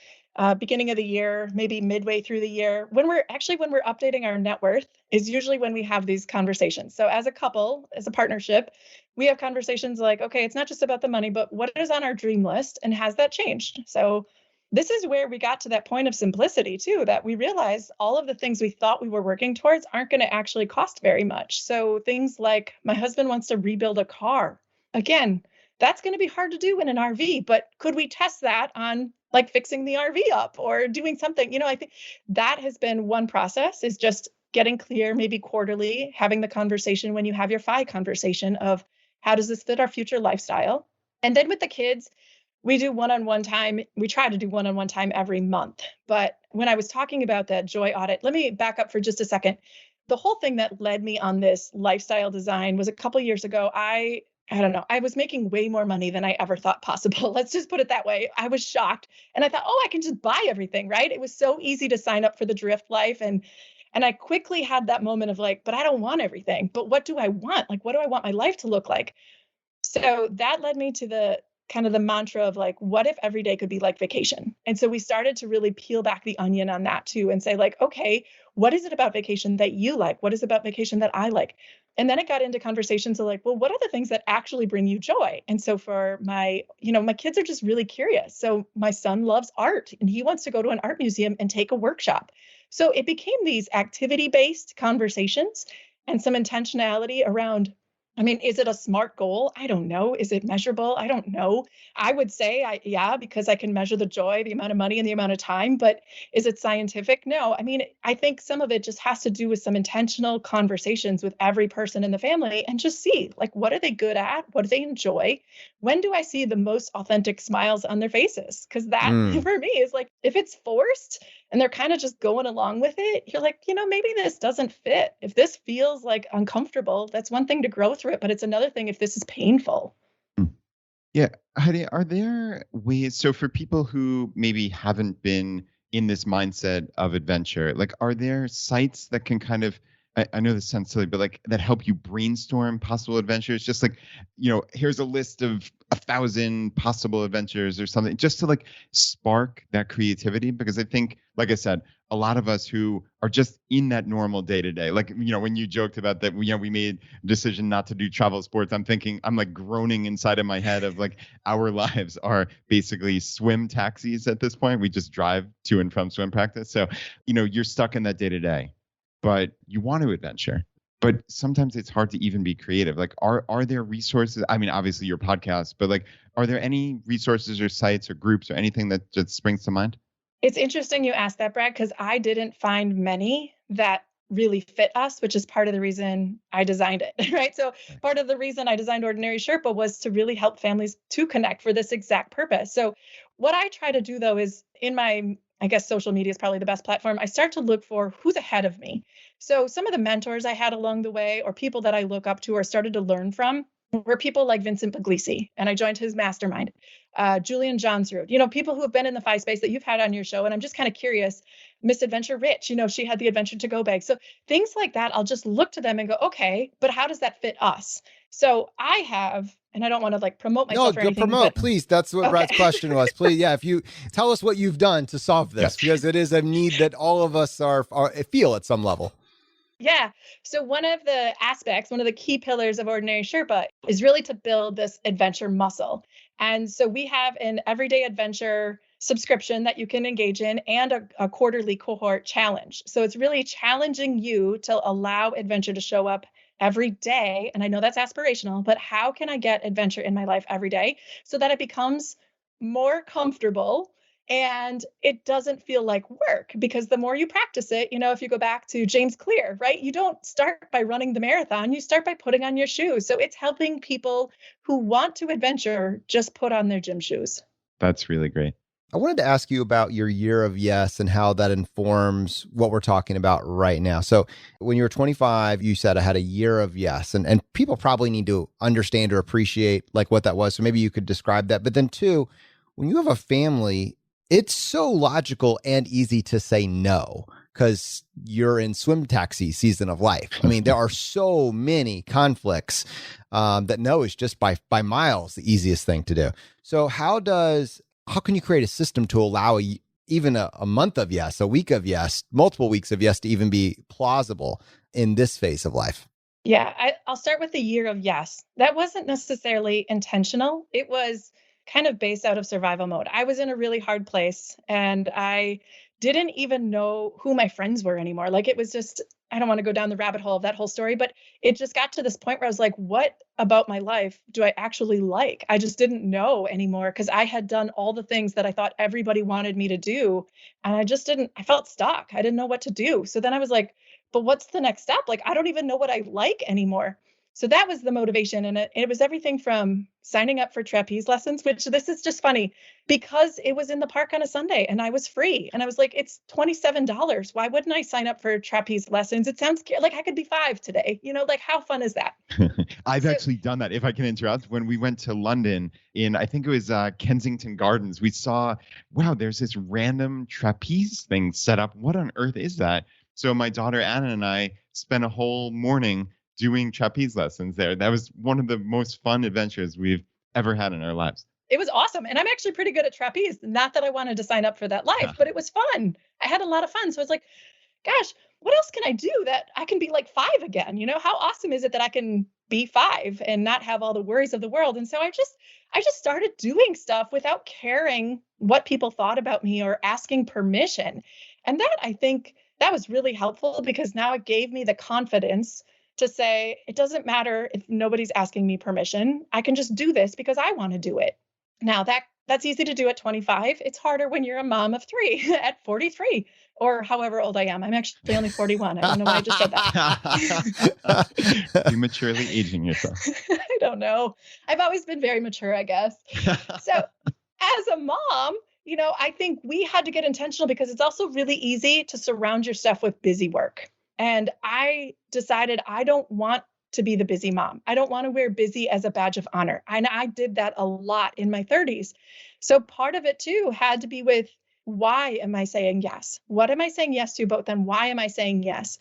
beginning of the year, maybe midway through the year, when we're updating our net worth is usually when we have these conversations. So as a couple, as a partnership, we have conversations like, okay, it's not just about the money, but what is on our dream list and has that changed? So this is where we got to that point of simplicity too, that we realized all of the things we thought we were working towards aren't going to actually cost very much. So things like my husband wants to rebuild a car. Again, that's going to be hard to do in an RV, but could we test that on like fixing the RV up or doing something? I think that has been one process, is just getting clear, maybe quarterly, having the conversation when you have your FI conversation of how does this fit our future lifestyle? And then with the kids, we do one-on-one time. We try to do one-on-one time every month. But when I was talking about that joy audit, let me back up for just a second. The whole thing that led me on this lifestyle design was a couple of years ago. I don't know, I was making way more money than I ever thought possible. Let's just put it that way. I was shocked. And I thought, I can just buy everything, right? It was so easy to sign up for the drift life. And I quickly had that moment of like, but I don't want everything. But what do I want? Like, what do I want my life to look like? So that led me to the kind of the mantra of like, what if every day could be like vacation? And so we started to really peel back the onion on that too and say like, okay, what is it about vacation that you like? What is it about vacation that I like? And then it got into conversations of like, well, what are the things that actually bring you joy? And so for my kids are just really curious. So my son loves art and he wants to go to an art museum and take a workshop. So it became these activity-based conversations and some intentionality around, is it a SMART goal? I don't know. Is it measurable? I don't know. I would say, because I can measure the joy, the amount of money, and the amount of time. But is it scientific? No. I think some of it just has to do with some intentional conversations with every person in the family and just see, like, what are they good at? What do they enjoy? When do I see the most authentic smiles on their faces? Because that, for me, is like, if it's forced and they're kind of just going along with it, you're like, maybe this doesn't fit. If this feels like uncomfortable, that's one thing to grow through it, but it's another thing if this is painful. Yeah. Heidi, are there ways, so for people who maybe haven't been in this mindset of adventure, like, are there sites that can kind of, I know this sounds silly, but like that help you brainstorm possible adventures? Just like, here's a list of 1,000 possible adventures or something, just to like spark that creativity. Because I think, like I said, a lot of us who are just in that normal day to day, like, when you joked about that, we made a decision not to do travel sports. I'm like groaning inside of my head of like, our lives are basically swim taxis at this point. We just drive to and from swim practice. So, you're stuck in that day to day, but you want to adventure. But sometimes it's hard to even be creative. Like, are there resources? Obviously your podcast, but like, are there any resources or sites or groups or anything that just springs to mind? It's interesting you asked that, Brad, because I didn't find many that really fit us, which is part of the reason I designed it, right? So part of the reason I designed Ordinary Sherpa was to really help families to connect for this exact purpose. So what I try to do, though, is in my, I guess social media is probably the best platform. I start to look for who's ahead of me. So some of the mentors I had along the way or people that I look up to or started to learn from were people like Vincent Pugliese, and I joined his mastermind. Jillian, Johnsrud, people who have been in the FI space that you've had on your show. And I'm just kind of curious, Miss Adventure Rich, she had the Adventure to Go bag. So things like that, I'll just look to them and go, okay, but how does that fit us? So I have, and I don't want to like promote myself or anything. No, promote, please. That's what Brad's question was. Please, yeah, if you tell us what you've done to solve this, because it is a need that all of us feel at some level. Yeah. So one of the key pillars of Ordinary Sherpa is really to build this adventure muscle. And so we have an everyday adventure subscription that you can engage in and a quarterly cohort challenge. So it's really challenging you to allow adventure to show up every day. And I know that's aspirational, but how can I get adventure in my life every day so that it becomes more comfortable and it doesn't feel like work? Because the more you practice it, if you go back to James Clear, right? You don't start by running the marathon, you start by putting on your shoes. So it's helping people who want to adventure just put on their gym shoes. That's really great. I wanted to ask you about your year of yes and how that informs what we're talking about right now. So when you were 25, you said I had a year of yes, and people probably need to understand or appreciate like what that was. So maybe you could describe that. But then two, when you have a family, it's so logical and easy to say no because you're in swim taxi season of life. There are so many conflicts that no is just by miles the easiest thing to do. So how can you create a system to allow even a month of yes, a week of yes, multiple weeks of yes to even be plausible in this phase of life? Yeah, I'll start with the year of yes. That wasn't necessarily intentional. It was kind of based out of survival mode. I was in a really hard place and I didn't even know who my friends were anymore. Like it was just, I don't want to go down the rabbit hole of that whole story, but it just got to this point where I was like, what about my life do I actually like? I just didn't know anymore because I had done all the things that I thought everybody wanted me to do. And I felt stuck. I didn't know what to do. So then I was like, but what's the next step? Like, I don't even know what I like anymore. So that was the motivation. And it was everything from signing up for trapeze lessons, which this is just funny because it was in the park on a Sunday and I was free. And I was like, it's $27. Why wouldn't I sign up for trapeze lessons? It sounds like I could be 5 today. Like how fun is that? I've actually done that. If I can interrupt, when we went to London I think it was Kensington Gardens, we saw, wow, there's this random trapeze thing set up. What on earth is that? So my daughter Anna and I spent a whole morning doing trapeze lessons there. That was one of the most fun adventures we've ever had in our lives. It was awesome. And I'm actually pretty good at trapeze. Not that I wanted to sign up for that life, but it was fun. I had a lot of fun. So I was like, gosh, what else can I do that I can be like 5 again? How awesome is it that I can be 5 and not have all the worries of the world? And so I just started doing stuff without caring what people thought about me or asking permission. And that, I think, that was really helpful because now it gave me the confidence to say, it doesn't matter if nobody's asking me permission. I can just do this because I want to do it. Now that's easy to do at 25. It's harder when you're a mom of 3 at 43 or however old I am. I'm actually only 41. I don't know why I just said that. Prematurely aging yourself. I don't know. I've always been very mature, I guess. So as a mom, I think we had to get intentional because it's also really easy to surround yourself with busy work. And I decided I don't want to be the busy mom. I don't want to wear busy as a badge of honor. And I did that a lot in my 30s. So part of it too had to be with, why am I saying yes? What am I saying yes to? But then why am I saying yes?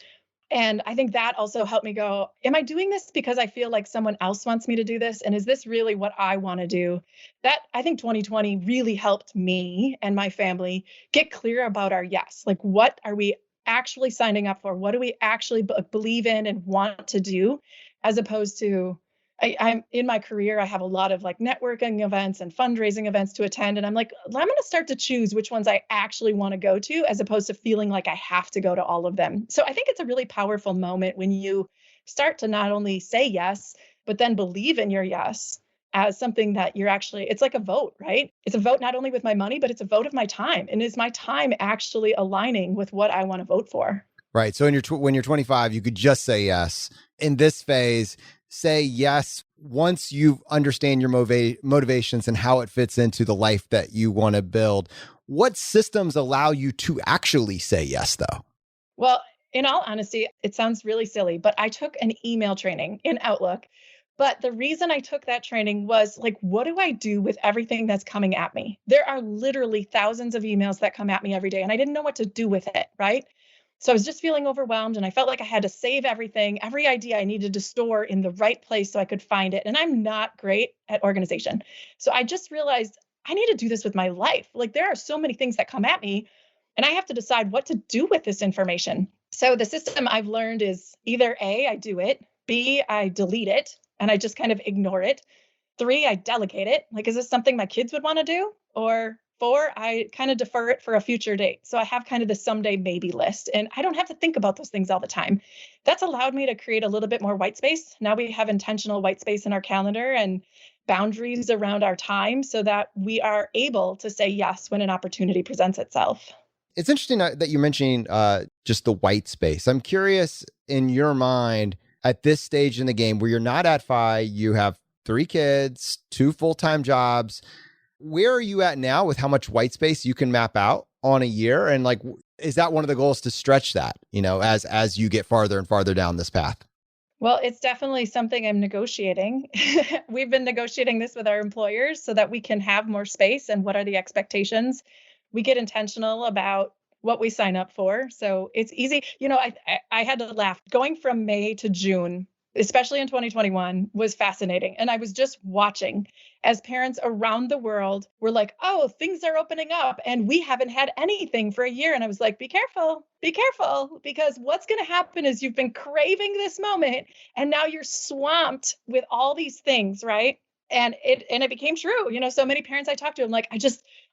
And I think that also helped me go, am I doing this because I feel like someone else wants me to do this? And is this really what I want to do? That, I think 2020 really helped me and my family get clear about our yes. Like, what are we actually signing up for? What do we actually believe in and want to do? As opposed to, I'm in my career, I have a lot of like networking events and fundraising events to attend. And I'm like, I'm going to start to choose which ones I actually want to go to, as opposed to feeling like I have to go to all of them. So I think it's a really powerful moment when you start to not only say yes, but then believe in your yes as something that you're actually, it's like a vote, right? It's a vote not only with my money, but it's a vote of my time. And is my time actually aligning with what I want to vote for? Right. So when you're 25, you could just say yes. In this phase, say yes once you understand your motivations and how it fits into the life that you want to build. What systems allow you to actually say yes, though? Well, in all honesty, it sounds really silly, but I took an email training in Outlook. But the reason I took that training was like, what do I do with everything that's coming at me? There are literally thousands of emails that come at me every day, and I didn't know what to do with it, right? So I was just feeling overwhelmed, and I felt like I had to save everything, every idea I needed to store in the right place so I could find it. And I'm not great at organization. So I just realized I need to do this with my life. Like, there are so many things that come at me, and I have to decide what to do with this information. So the system I've learned is either A, I do it, B, I delete it, and I just kind of ignore it. 3, I delegate it. Like, is this something my kids would want to do? Or 4, I kind of defer it for a future date. So I have kind of the someday maybe list, and I don't have to think about those things all the time. That's allowed me to create a little bit more white space. Now we have intentional white space in our calendar and boundaries around our time so that we are able to say yes when an opportunity presents itself. It's interesting that you're mentioning just the white space. I'm curious, in your mind, at this stage in the game where you're not at FI, you have 3 kids, 2 full-time jobs. Where are you at now with how much white space you can map out on a year? And like, is that one of the goals to stretch that, as you get farther and farther down this path? Well, it's definitely something I'm negotiating. We've been negotiating this with our employers so that we can have more space and what are the expectations. We get intentional about what we sign up for. So it's easy. I had to laugh. Going from May to June, especially in 2021, was fascinating. And I was just watching as parents around the world were like, oh, things are opening up and we haven't had anything for a year. And I was like, be careful, because what's going to happen is you've been craving this moment and now you're swamped with all these things, right? And it became true. So many parents I talked to, I'm like,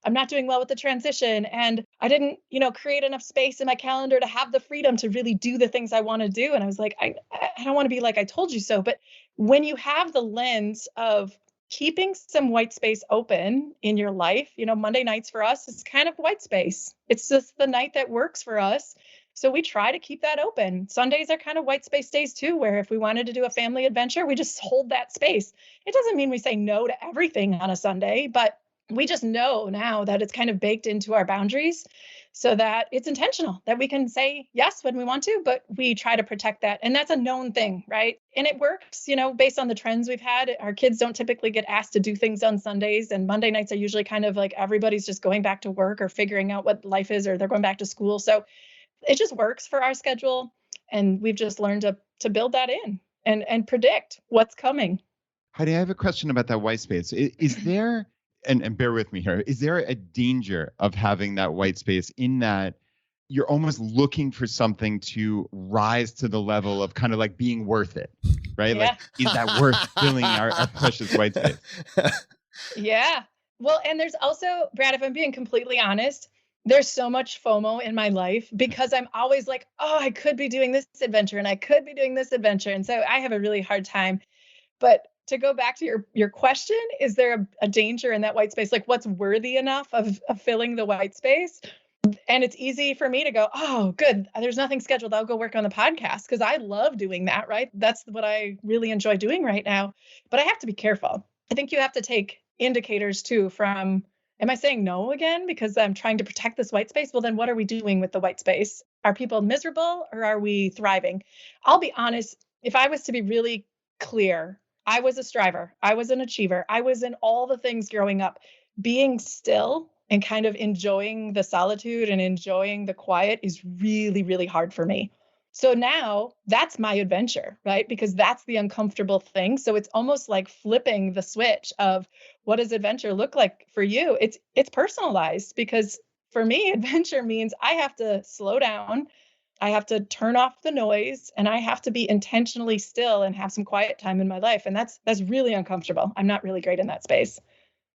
I'm not doing well with the transition. And I didn't, create enough space in my calendar to have the freedom to really do the things I want to do. And I was like, I don't want to be like, I told you so. But when you have the lens of keeping some white space open in your life, Monday nights for us is kind of white space. It's just the night that works for us. So we try to keep that open. Sundays are kind of white space days too, where if we wanted to do a family adventure, we just hold that space. It doesn't mean we say no to everything on a Sunday, but we just know now that it's kind of baked into our boundaries so that it's intentional, that we can say yes when we want to, but we try to protect that. And that's a known thing, right? And it works, based on the trends we've had. Our kids don't typically get asked to do things on Sundays, and Monday nights are usually kind of like everybody's just going back to work or figuring out what life is, or they're going back to school. So it just works for our schedule. And we've just learned to build that in and predict what's coming. Heidi, I have a question about that white space. Is there, and bear with me here, is there a danger of having that white space in that you're almost looking for something to rise to the level of kind of like being worth it, right? Yeah. Like, is that worth filling our precious white space? Yeah. Well, and there's also, Brad, if I'm being completely honest, there's so much FOMO in my life because I'm always like, oh, I could be doing this adventure and I could be doing this adventure. And so I have a really hard time. But to go back to your question, is there a danger in that white space? Like what's worthy enough of filling the white space? And it's easy for me to go, oh, good. There's nothing scheduled. I'll go work on the podcast because I love doing that, right? That's what I really enjoy doing right now. But I have to be careful. I think you have to take indicators too from, am I saying no again because I'm trying to protect this white space? Well, then what are we doing with the white space? Are people miserable or are we thriving? I'll be honest, if I was to be really clear, I was a striver. I was an achiever. I was in all the things growing up. Being still and kind of enjoying the solitude and enjoying the quiet is really, really hard for me. So now that's my adventure, right? Because that's the uncomfortable thing. So it's almost like flipping the switch of what does adventure look like for you? It's personalized because for me, adventure means I have to slow down. I have to turn off the noise and I have to be intentionally still and have some quiet time in my life. And that's really uncomfortable. I'm not really great in that space.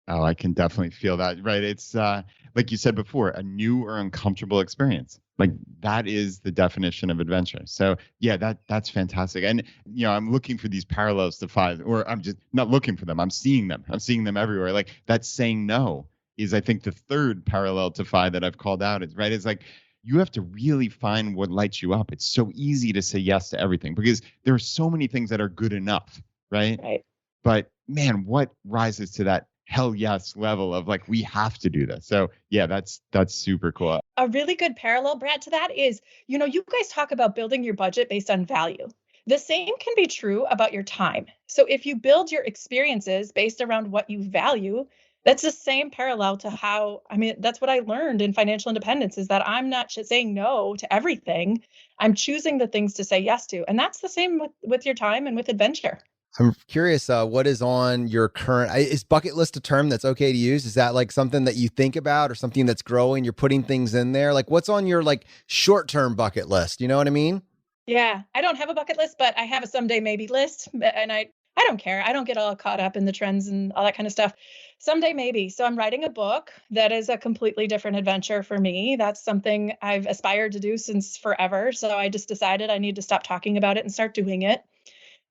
Oh, I can definitely feel that, right? It's like you said before, a new or uncomfortable experience. Like that is the definition of adventure. So yeah, that's fantastic. And I'm looking for these parallels to FI, or I'm just not looking for them. I'm seeing them. I'm seeing them everywhere. Like that saying no is, I think, the third parallel to FI that I've called out. Is right. It's like you have to really find what lights you up. It's so easy to say yes to everything because there are so many things that are good enough, right? Right. But man, what rises to that hell yes level of like, we have to do this. So yeah, that's super cool. A really good parallel, Brad, to that is, you guys talk about building your budget based on value. The same can be true about your time. So if you build your experiences based around what you value, that's the same parallel to that's what I learned in financial independence is that I'm not saying no to everything. I'm choosing the things to say yes to. And that's the same with your time and with adventure. I'm curious, what is on your current, is bucket list a term that's okay to use? Is that like something that you think about or something that's growing? You're putting things in there? Like what's on your like short-term bucket list? You know what I mean? Yeah, I don't have a bucket list, but I have a someday maybe list. And I don't care. I don't get all caught up in the trends and all that kind of stuff. Someday maybe. So I'm writing a book that is a completely different adventure for me. That's something I've aspired to do since forever. So I just decided I need to stop talking about it and start doing it.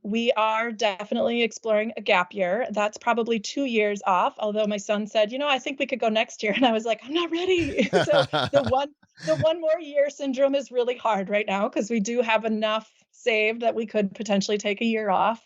We are definitely exploring a gap year. That's probably 2 years off. Although my son said, I think we could go next year. And I was like, I'm not ready. So the one more year syndrome is really hard right now because we do have enough saved that we could potentially take a year off.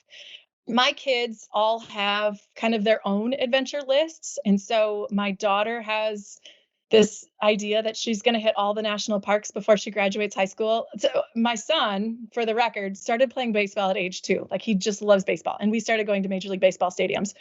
My kids all have kind of their own adventure lists. And so my daughter has this idea that she's going to hit all the national parks before she graduates high school. So my son, for the record, started playing baseball at age 2. Like he just loves baseball. And we started going to Major League Baseball stadiums.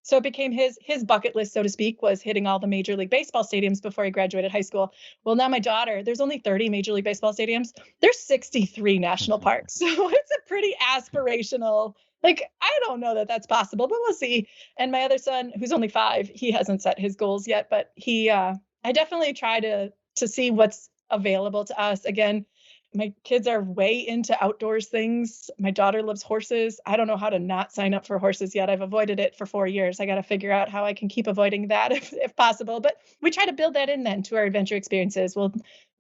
So it became his bucket list, so to speak, was hitting all the Major League Baseball stadiums before he graduated high school. Well, now my daughter, there's only 30 Major League Baseball stadiums. There's 63 national parks. So it's a pretty aspirational, like, I don't know that that's possible, but we'll see. And my other son, who's only 5, he hasn't set his goals yet, but I definitely try to see what's available to us. Again, my kids are way into outdoors things. My daughter loves horses. I don't know how to not sign up for horses yet. I've avoided it for 4 years. I got to figure out how I can keep avoiding that if possible. But we try to build that in then to our adventure experiences. We'll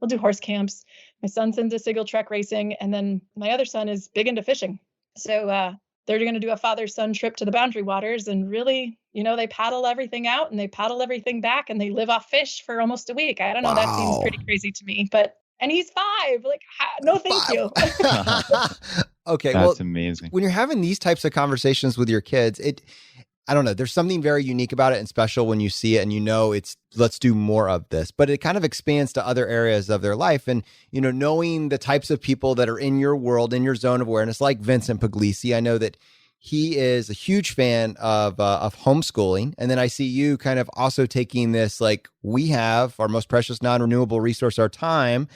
do horse camps. My son's into single track racing. And then my other son is big into fishing. So they're going to do a father-son trip to the Boundary Waters and really, they paddle everything out and they paddle everything back and they live off fish for almost a week. I don't know. Wow. That seems pretty crazy to me, and he's 5. Like, no, thank you. Okay. That's amazing. When you're having these types of conversations with your kids, I don't know, there's something very unique about it and special when you see it and let's do more of this, but it kind of expands to other areas of their life. And, knowing the types of people that are in your world, in your zone of awareness, like Vincent Pugliese, I know that he is a huge fan of homeschooling. And then I see you kind of also taking this, like, we have our most precious non-renewable resource, our time.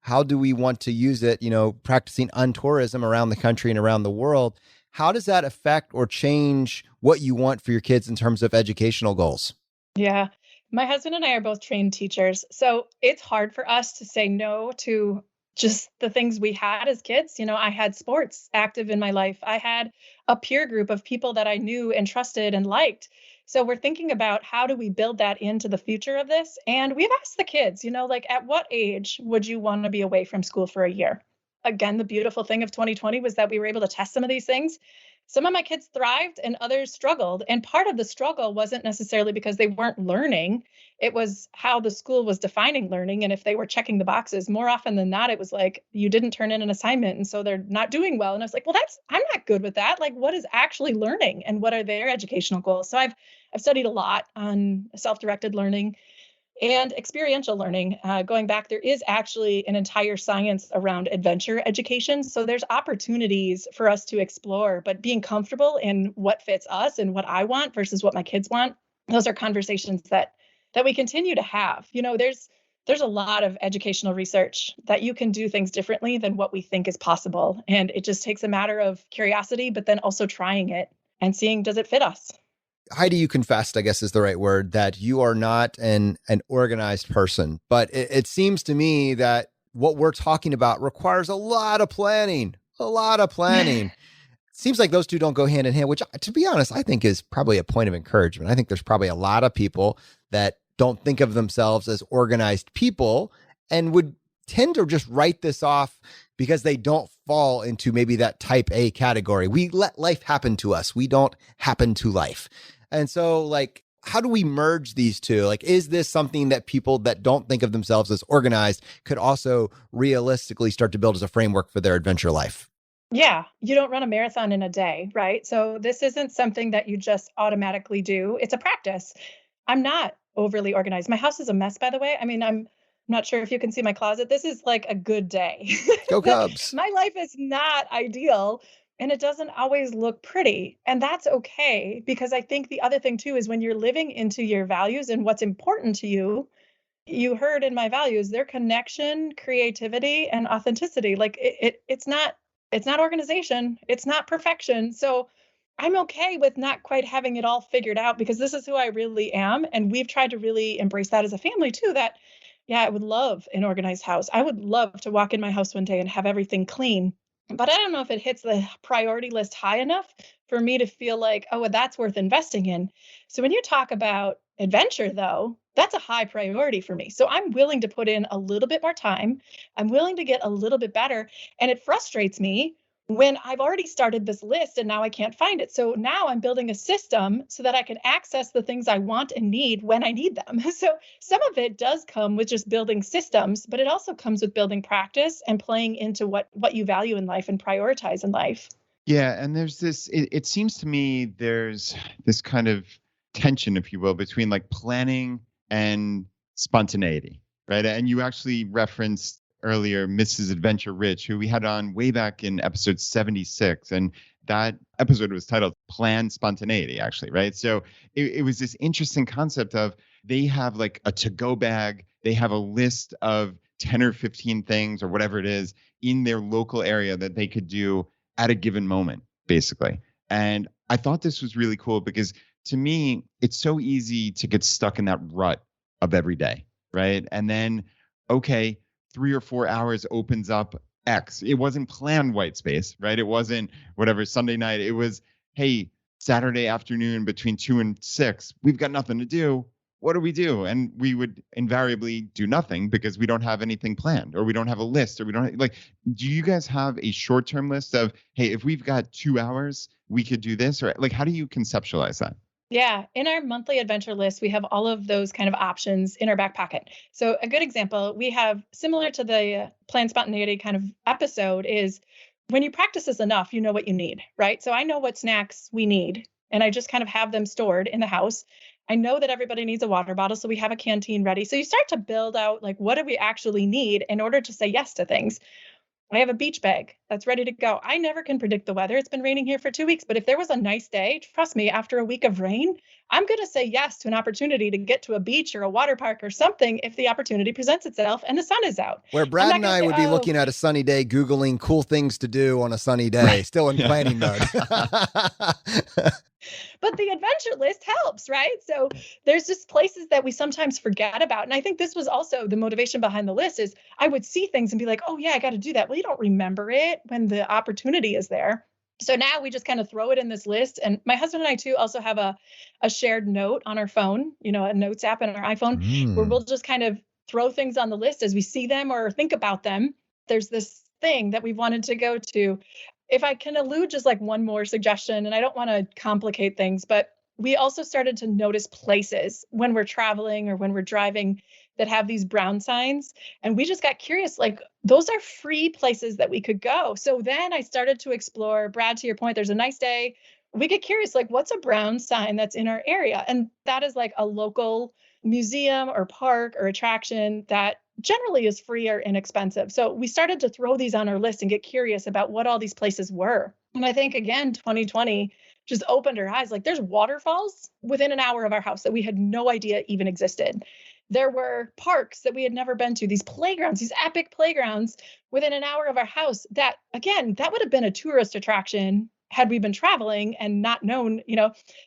How do we want to use it, practicing untourism around the country and around the world? How does that affect or change what you want for your kids in terms of educational goals? Yeah, my husband and I are both trained teachers. So it's hard for us to say no to just the things we had as kids. I had sports active in my life. I had a peer group of people that I knew and trusted and liked. So we're thinking about how do we build that into the future of this? And we've asked the kids, at what age would you want to be away from school for a year? Again, the beautiful thing of 2020 was that we were able to test some of these things. Some of my kids thrived and others struggled. And part of the struggle wasn't necessarily because they weren't learning. It was how the school was defining learning. And if they were checking the boxes, more often than not, it was like, you didn't turn in an assignment. And so they're not doing well. And I was like, well, I'm not good with that. Like, what is actually learning and what are their educational goals? So I've studied a lot on self-directed learning and experiential learning. Going back, there is actually an entire science around adventure education. So there's opportunities for us to explore, but being comfortable in what fits us and what I want versus what my kids want. Those are conversations that we continue to have. There's a lot of educational research that you can do things differently than what we think is possible. And it just takes a matter of curiosity, but then also trying it and seeing, does it fit us? Heidi, you confessed, I guess is the right word, that you are not an organized person. But it seems to me that what we're talking about requires a lot of planning. Seems like those two don't go hand in hand, which, to be honest, I think is probably a point of encouragement. I think there's probably a lot of people that don't think of themselves as organized people and would tend to just write this off because they don't fall into maybe that type A category. We let life happen to us. We don't happen to life. And so, like, how do we merge these two? Like, is this something that people that don't think of themselves as organized could also realistically start to build as a framework for their adventure life? Yeah, you don't run a marathon in a day, right? So this isn't something that you just automatically do. It's a practice. I'm not overly organized. My house is a mess, by the way. I mean, I'm not sure if you can see my closet. This is like a good day. Go Cubs. My life is not ideal. And it doesn't always look pretty. And that's okay, because I think the other thing too is when you're living into your values and what's important to you, you heard in my values, their connection, creativity, and authenticity. Like it's not organization. It's not perfection. So I'm okay with not quite having it all figured out because this is who I really am. And we've tried to really embrace that as a family too, that, yeah, I would love an organized house. I would love to walk in my house one day and have everything clean. But I don't know if it hits the priority list high enough for me to feel like, oh, well, that's worth investing in. So when you talk about adventure, though, that's a high priority for me. So I'm willing to put in a little bit more time. I'm willing to get a little bit better. And it frustrates me when I've already started this list and now I can't find it. So now I'm building a system so that I can access the things I want and need when I need them. So some of it does come with just building systems, but it also comes with building practice and playing into what you value in life and prioritize in life. Yeah. And there's this, it seems to me there's this kind of tension, if you will, between like planning and spontaneity, right? And you actually referenced earlier Mrs. Adventure Rich, who we had on way back in episode 76. And that episode was titled Plan Spontaneity, actually, right? So it was this interesting concept of they have like a to-go bag. They have a list of 10 or 15 things or whatever it is in their local area that they could do at a given moment, basically. And I thought this was really cool because to me, it's so easy to get stuck in that rut of every day, right? And then, okay, 3 or 4 hours opens up X. It wasn't planned white space, right? It wasn't whatever Sunday night. It was, hey, Saturday afternoon between 2 and 6, we've got nothing to do. What do we do? And we would invariably do nothing because we don't have anything planned, or we don't have a list, or we don't like, do you guys have a short-term list of, hey, if we've got 2 hours, we could do this? Or like, how do you conceptualize that? Yeah, in our monthly adventure list, we have all of those kind of options in our back pocket. So a good example, we have similar to the Plan Spontaneity kind of episode is when you practice this enough, you know what you need, right? So I know what snacks we need, and I just kind of have them stored in the house. I know that everybody needs a water bottle, so we have a canteen ready. So you start to build out like, what do we actually need in order to say yes to things? I have a beach bag that's ready to go. I never can predict the weather. It's been raining here for 2 weeks, but if there was a nice day, trust me, after a week of rain, I'm going to say yes to an opportunity to get to a beach or a water park or something if the opportunity presents itselut and the sun is out. Where Brad and I would be looking at a sunny day, Googling cool things to do on a sunny day, still in planning mode. But the adventure list helps, right? So there's just places that we sometimes forget about. And I think this was also the motivation behind the list is I would see things and be like, oh yeah, I got to do that. Well, you don't remember it when the opportunity is there. So now we just kind of throw it in this list. And my husband and I too also have a shared note on our phone, a notes app on our iPhone where we'll just kind of throw things on the list as we see them or think about them. There's this thing that we wanted to go to. If I can allude just like one more suggestion, and I don't want to complicate things, but we also started to notice places when we're traveling or when we're driving that have these brown signs. And we just got curious, like those are free places that we could go. So then I started to explore, Brad, to your point, there's a nice day. We get curious, like what's a brown sign that's in our area? And that is like a local museum or park or attraction that generally is free or inexpensive. So we started to throw these on our list and get curious about what all these places were. And I think, again, 2020 just opened our eyes. Like there's waterfalls within an hour of our house that we had no idea even existed. There were parks that we had never been to, these playgrounds, these epic playgrounds within an hour of our house that, again, that would have been a tourist attraction had we been traveling and not known,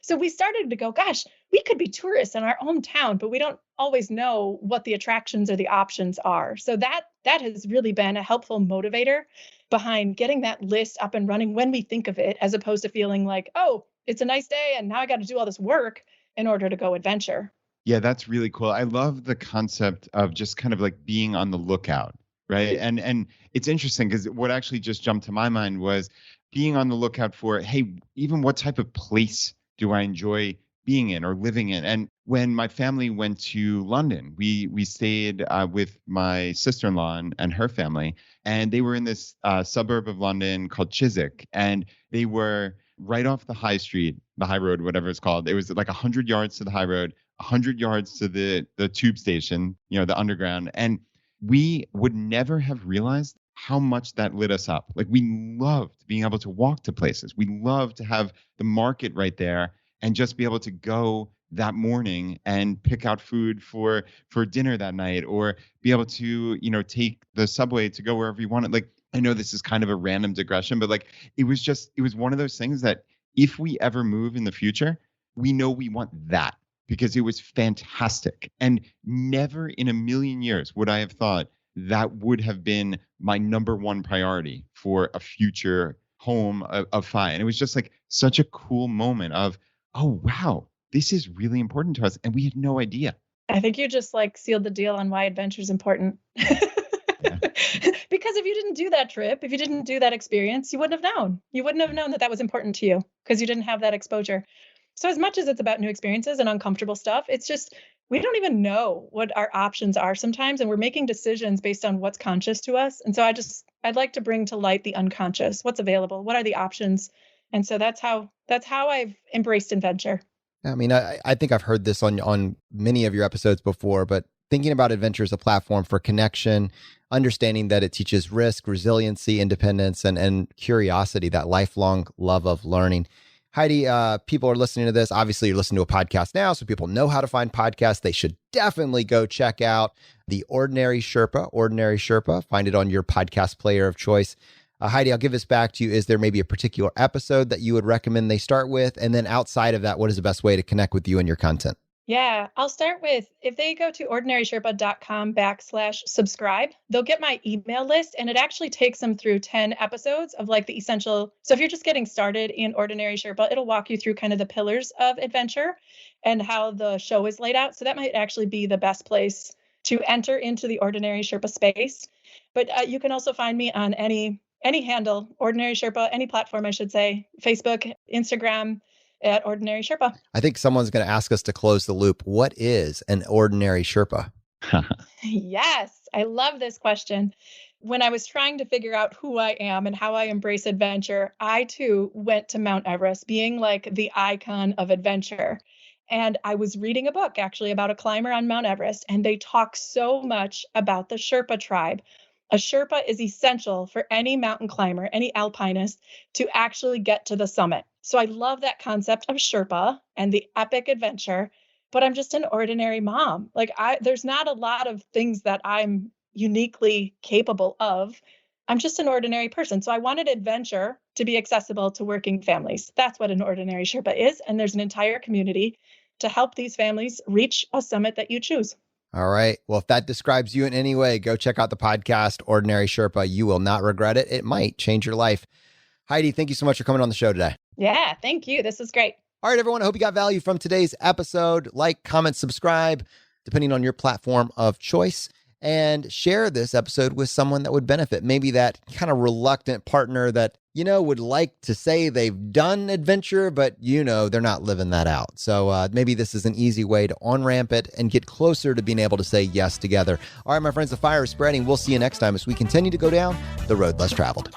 So we started to go, gosh, we could be tourists in our own town, but we don't always know what the attractions or the options are. So that has really been a helpful motivator behind getting that list up and running when we think of it, as opposed to feeling like, oh, it's a nice day and now I got to do all this work in order to go adventure. Yeah, that's really cool. I love the concept of just kind of like being on the lookout, right? And it's interesting because what actually just jumped to my mind was being on the lookout for, hey, even what type of place do I enjoy being in or living in? And when my family went to London, we stayed with my sister-in-law and her family, and they were in this suburb of London called Chiswick, and they were right off the high street, the high road, whatever it's called. It was like 100 yards to the high road, 100 yards to the tube station, the underground. And we would never have realized how much that lit us up. Like we loved being able to walk to places. We loved to have the market right there and just be able to go that morning and pick out food for dinner that night, or be able to, take the subway to go wherever you wanted. Like, I know this is kind of a random digression, but like, it was one of those things that if we ever move in the future, we know we want that because it was fantastic. And never in a million years would I have thought that would have been my number one priority for a future home of Phi. And it was just like such a cool moment of, oh, wow, this is really important to us. And we had no idea. I think you just like sealed the deal on why adventure is important. Yeah. Because if you didn't do that trip, if you didn't do that experience, you wouldn't have known. You wouldn't have known that was important to you because you didn't have that exposure. So as much as it's about new experiences and uncomfortable stuff, it's just, we don't even know what our options are sometimes. And we're making decisions based on what's conscious to us. And so I'd like to bring to light the unconscious, what's available, what are the options? And so that's how I've embraced adventure. I mean, I think I've heard this on many of your episodes before, but thinking about adventure as a platform for connection, understanding that it teaches risk, resiliency, independence, and curiosity, that lifelong love of learning. Heidi, people are listening to this. Obviously, you're listening to a podcast now, so people know how to find podcasts. They should definitely go check out the Ordinary Sherpa. Find it on your podcast player of choice. Heidi, I'll give this back to you. Is there maybe a particular episode that you would recommend they start with? And then outside of that, what is the best way to connect with you and your content? Yeah, I'll start with, if they go to ordinarysherpa.com/subscribe, they'll get my email list, and it actually takes them through 10 episodes of like the essential. So if you're just getting started in Ordinary Sherpa, it'll walk you through kind of the pillars of adventure and how the show is laid out. So that might actually be the best place to enter into the Ordinary Sherpa space. But you can also find me on any handle, Ordinary Sherpa, any platform, I should say, Facebook, Instagram, at Ordinary Sherpa. I think someone's going to ask us to close the loop. What is an Ordinary Sherpa? Yes, I love this question. When I was trying to figure out who I am and how I embrace adventure, I too went to Mount Everest, being like the icon of adventure. And I was reading a book actually about a climber on Mount Everest, and they talk so much about the Sherpa tribe. A Sherpa is essential for any mountain climber, any alpinist, to actually get to the summit. So I love that concept of Sherpa and the epic adventure, but I'm just an ordinary mom. Like there's not a lot of things that I'm uniquely capable of. I'm just an ordinary person. So I wanted adventure to be accessible to working families. That's what an Ordinary Sherpa is. And there's an entire community to help these families reach a summit that you choose. All right. Well, if that describes you in any way, go check out the podcast, Ordinary Sherpa. You will not regret it. It might change your life. Heidi, thank you so much for coming on the show today. Yeah, thank you. This was great. All right, everyone. I hope you got value from today's episode. Like, comment, subscribe, depending on your platform of choice, and share this episode with someone that would benefit. Maybe that kind of reluctant partner that, would like to say they've done adventure, but, they're not living that out. So maybe this is an easy way to on-ramp it and get closer to being able to say yes together. All right, my friends, the fire is spreading. We'll see you next time as we continue to go down the road less traveled.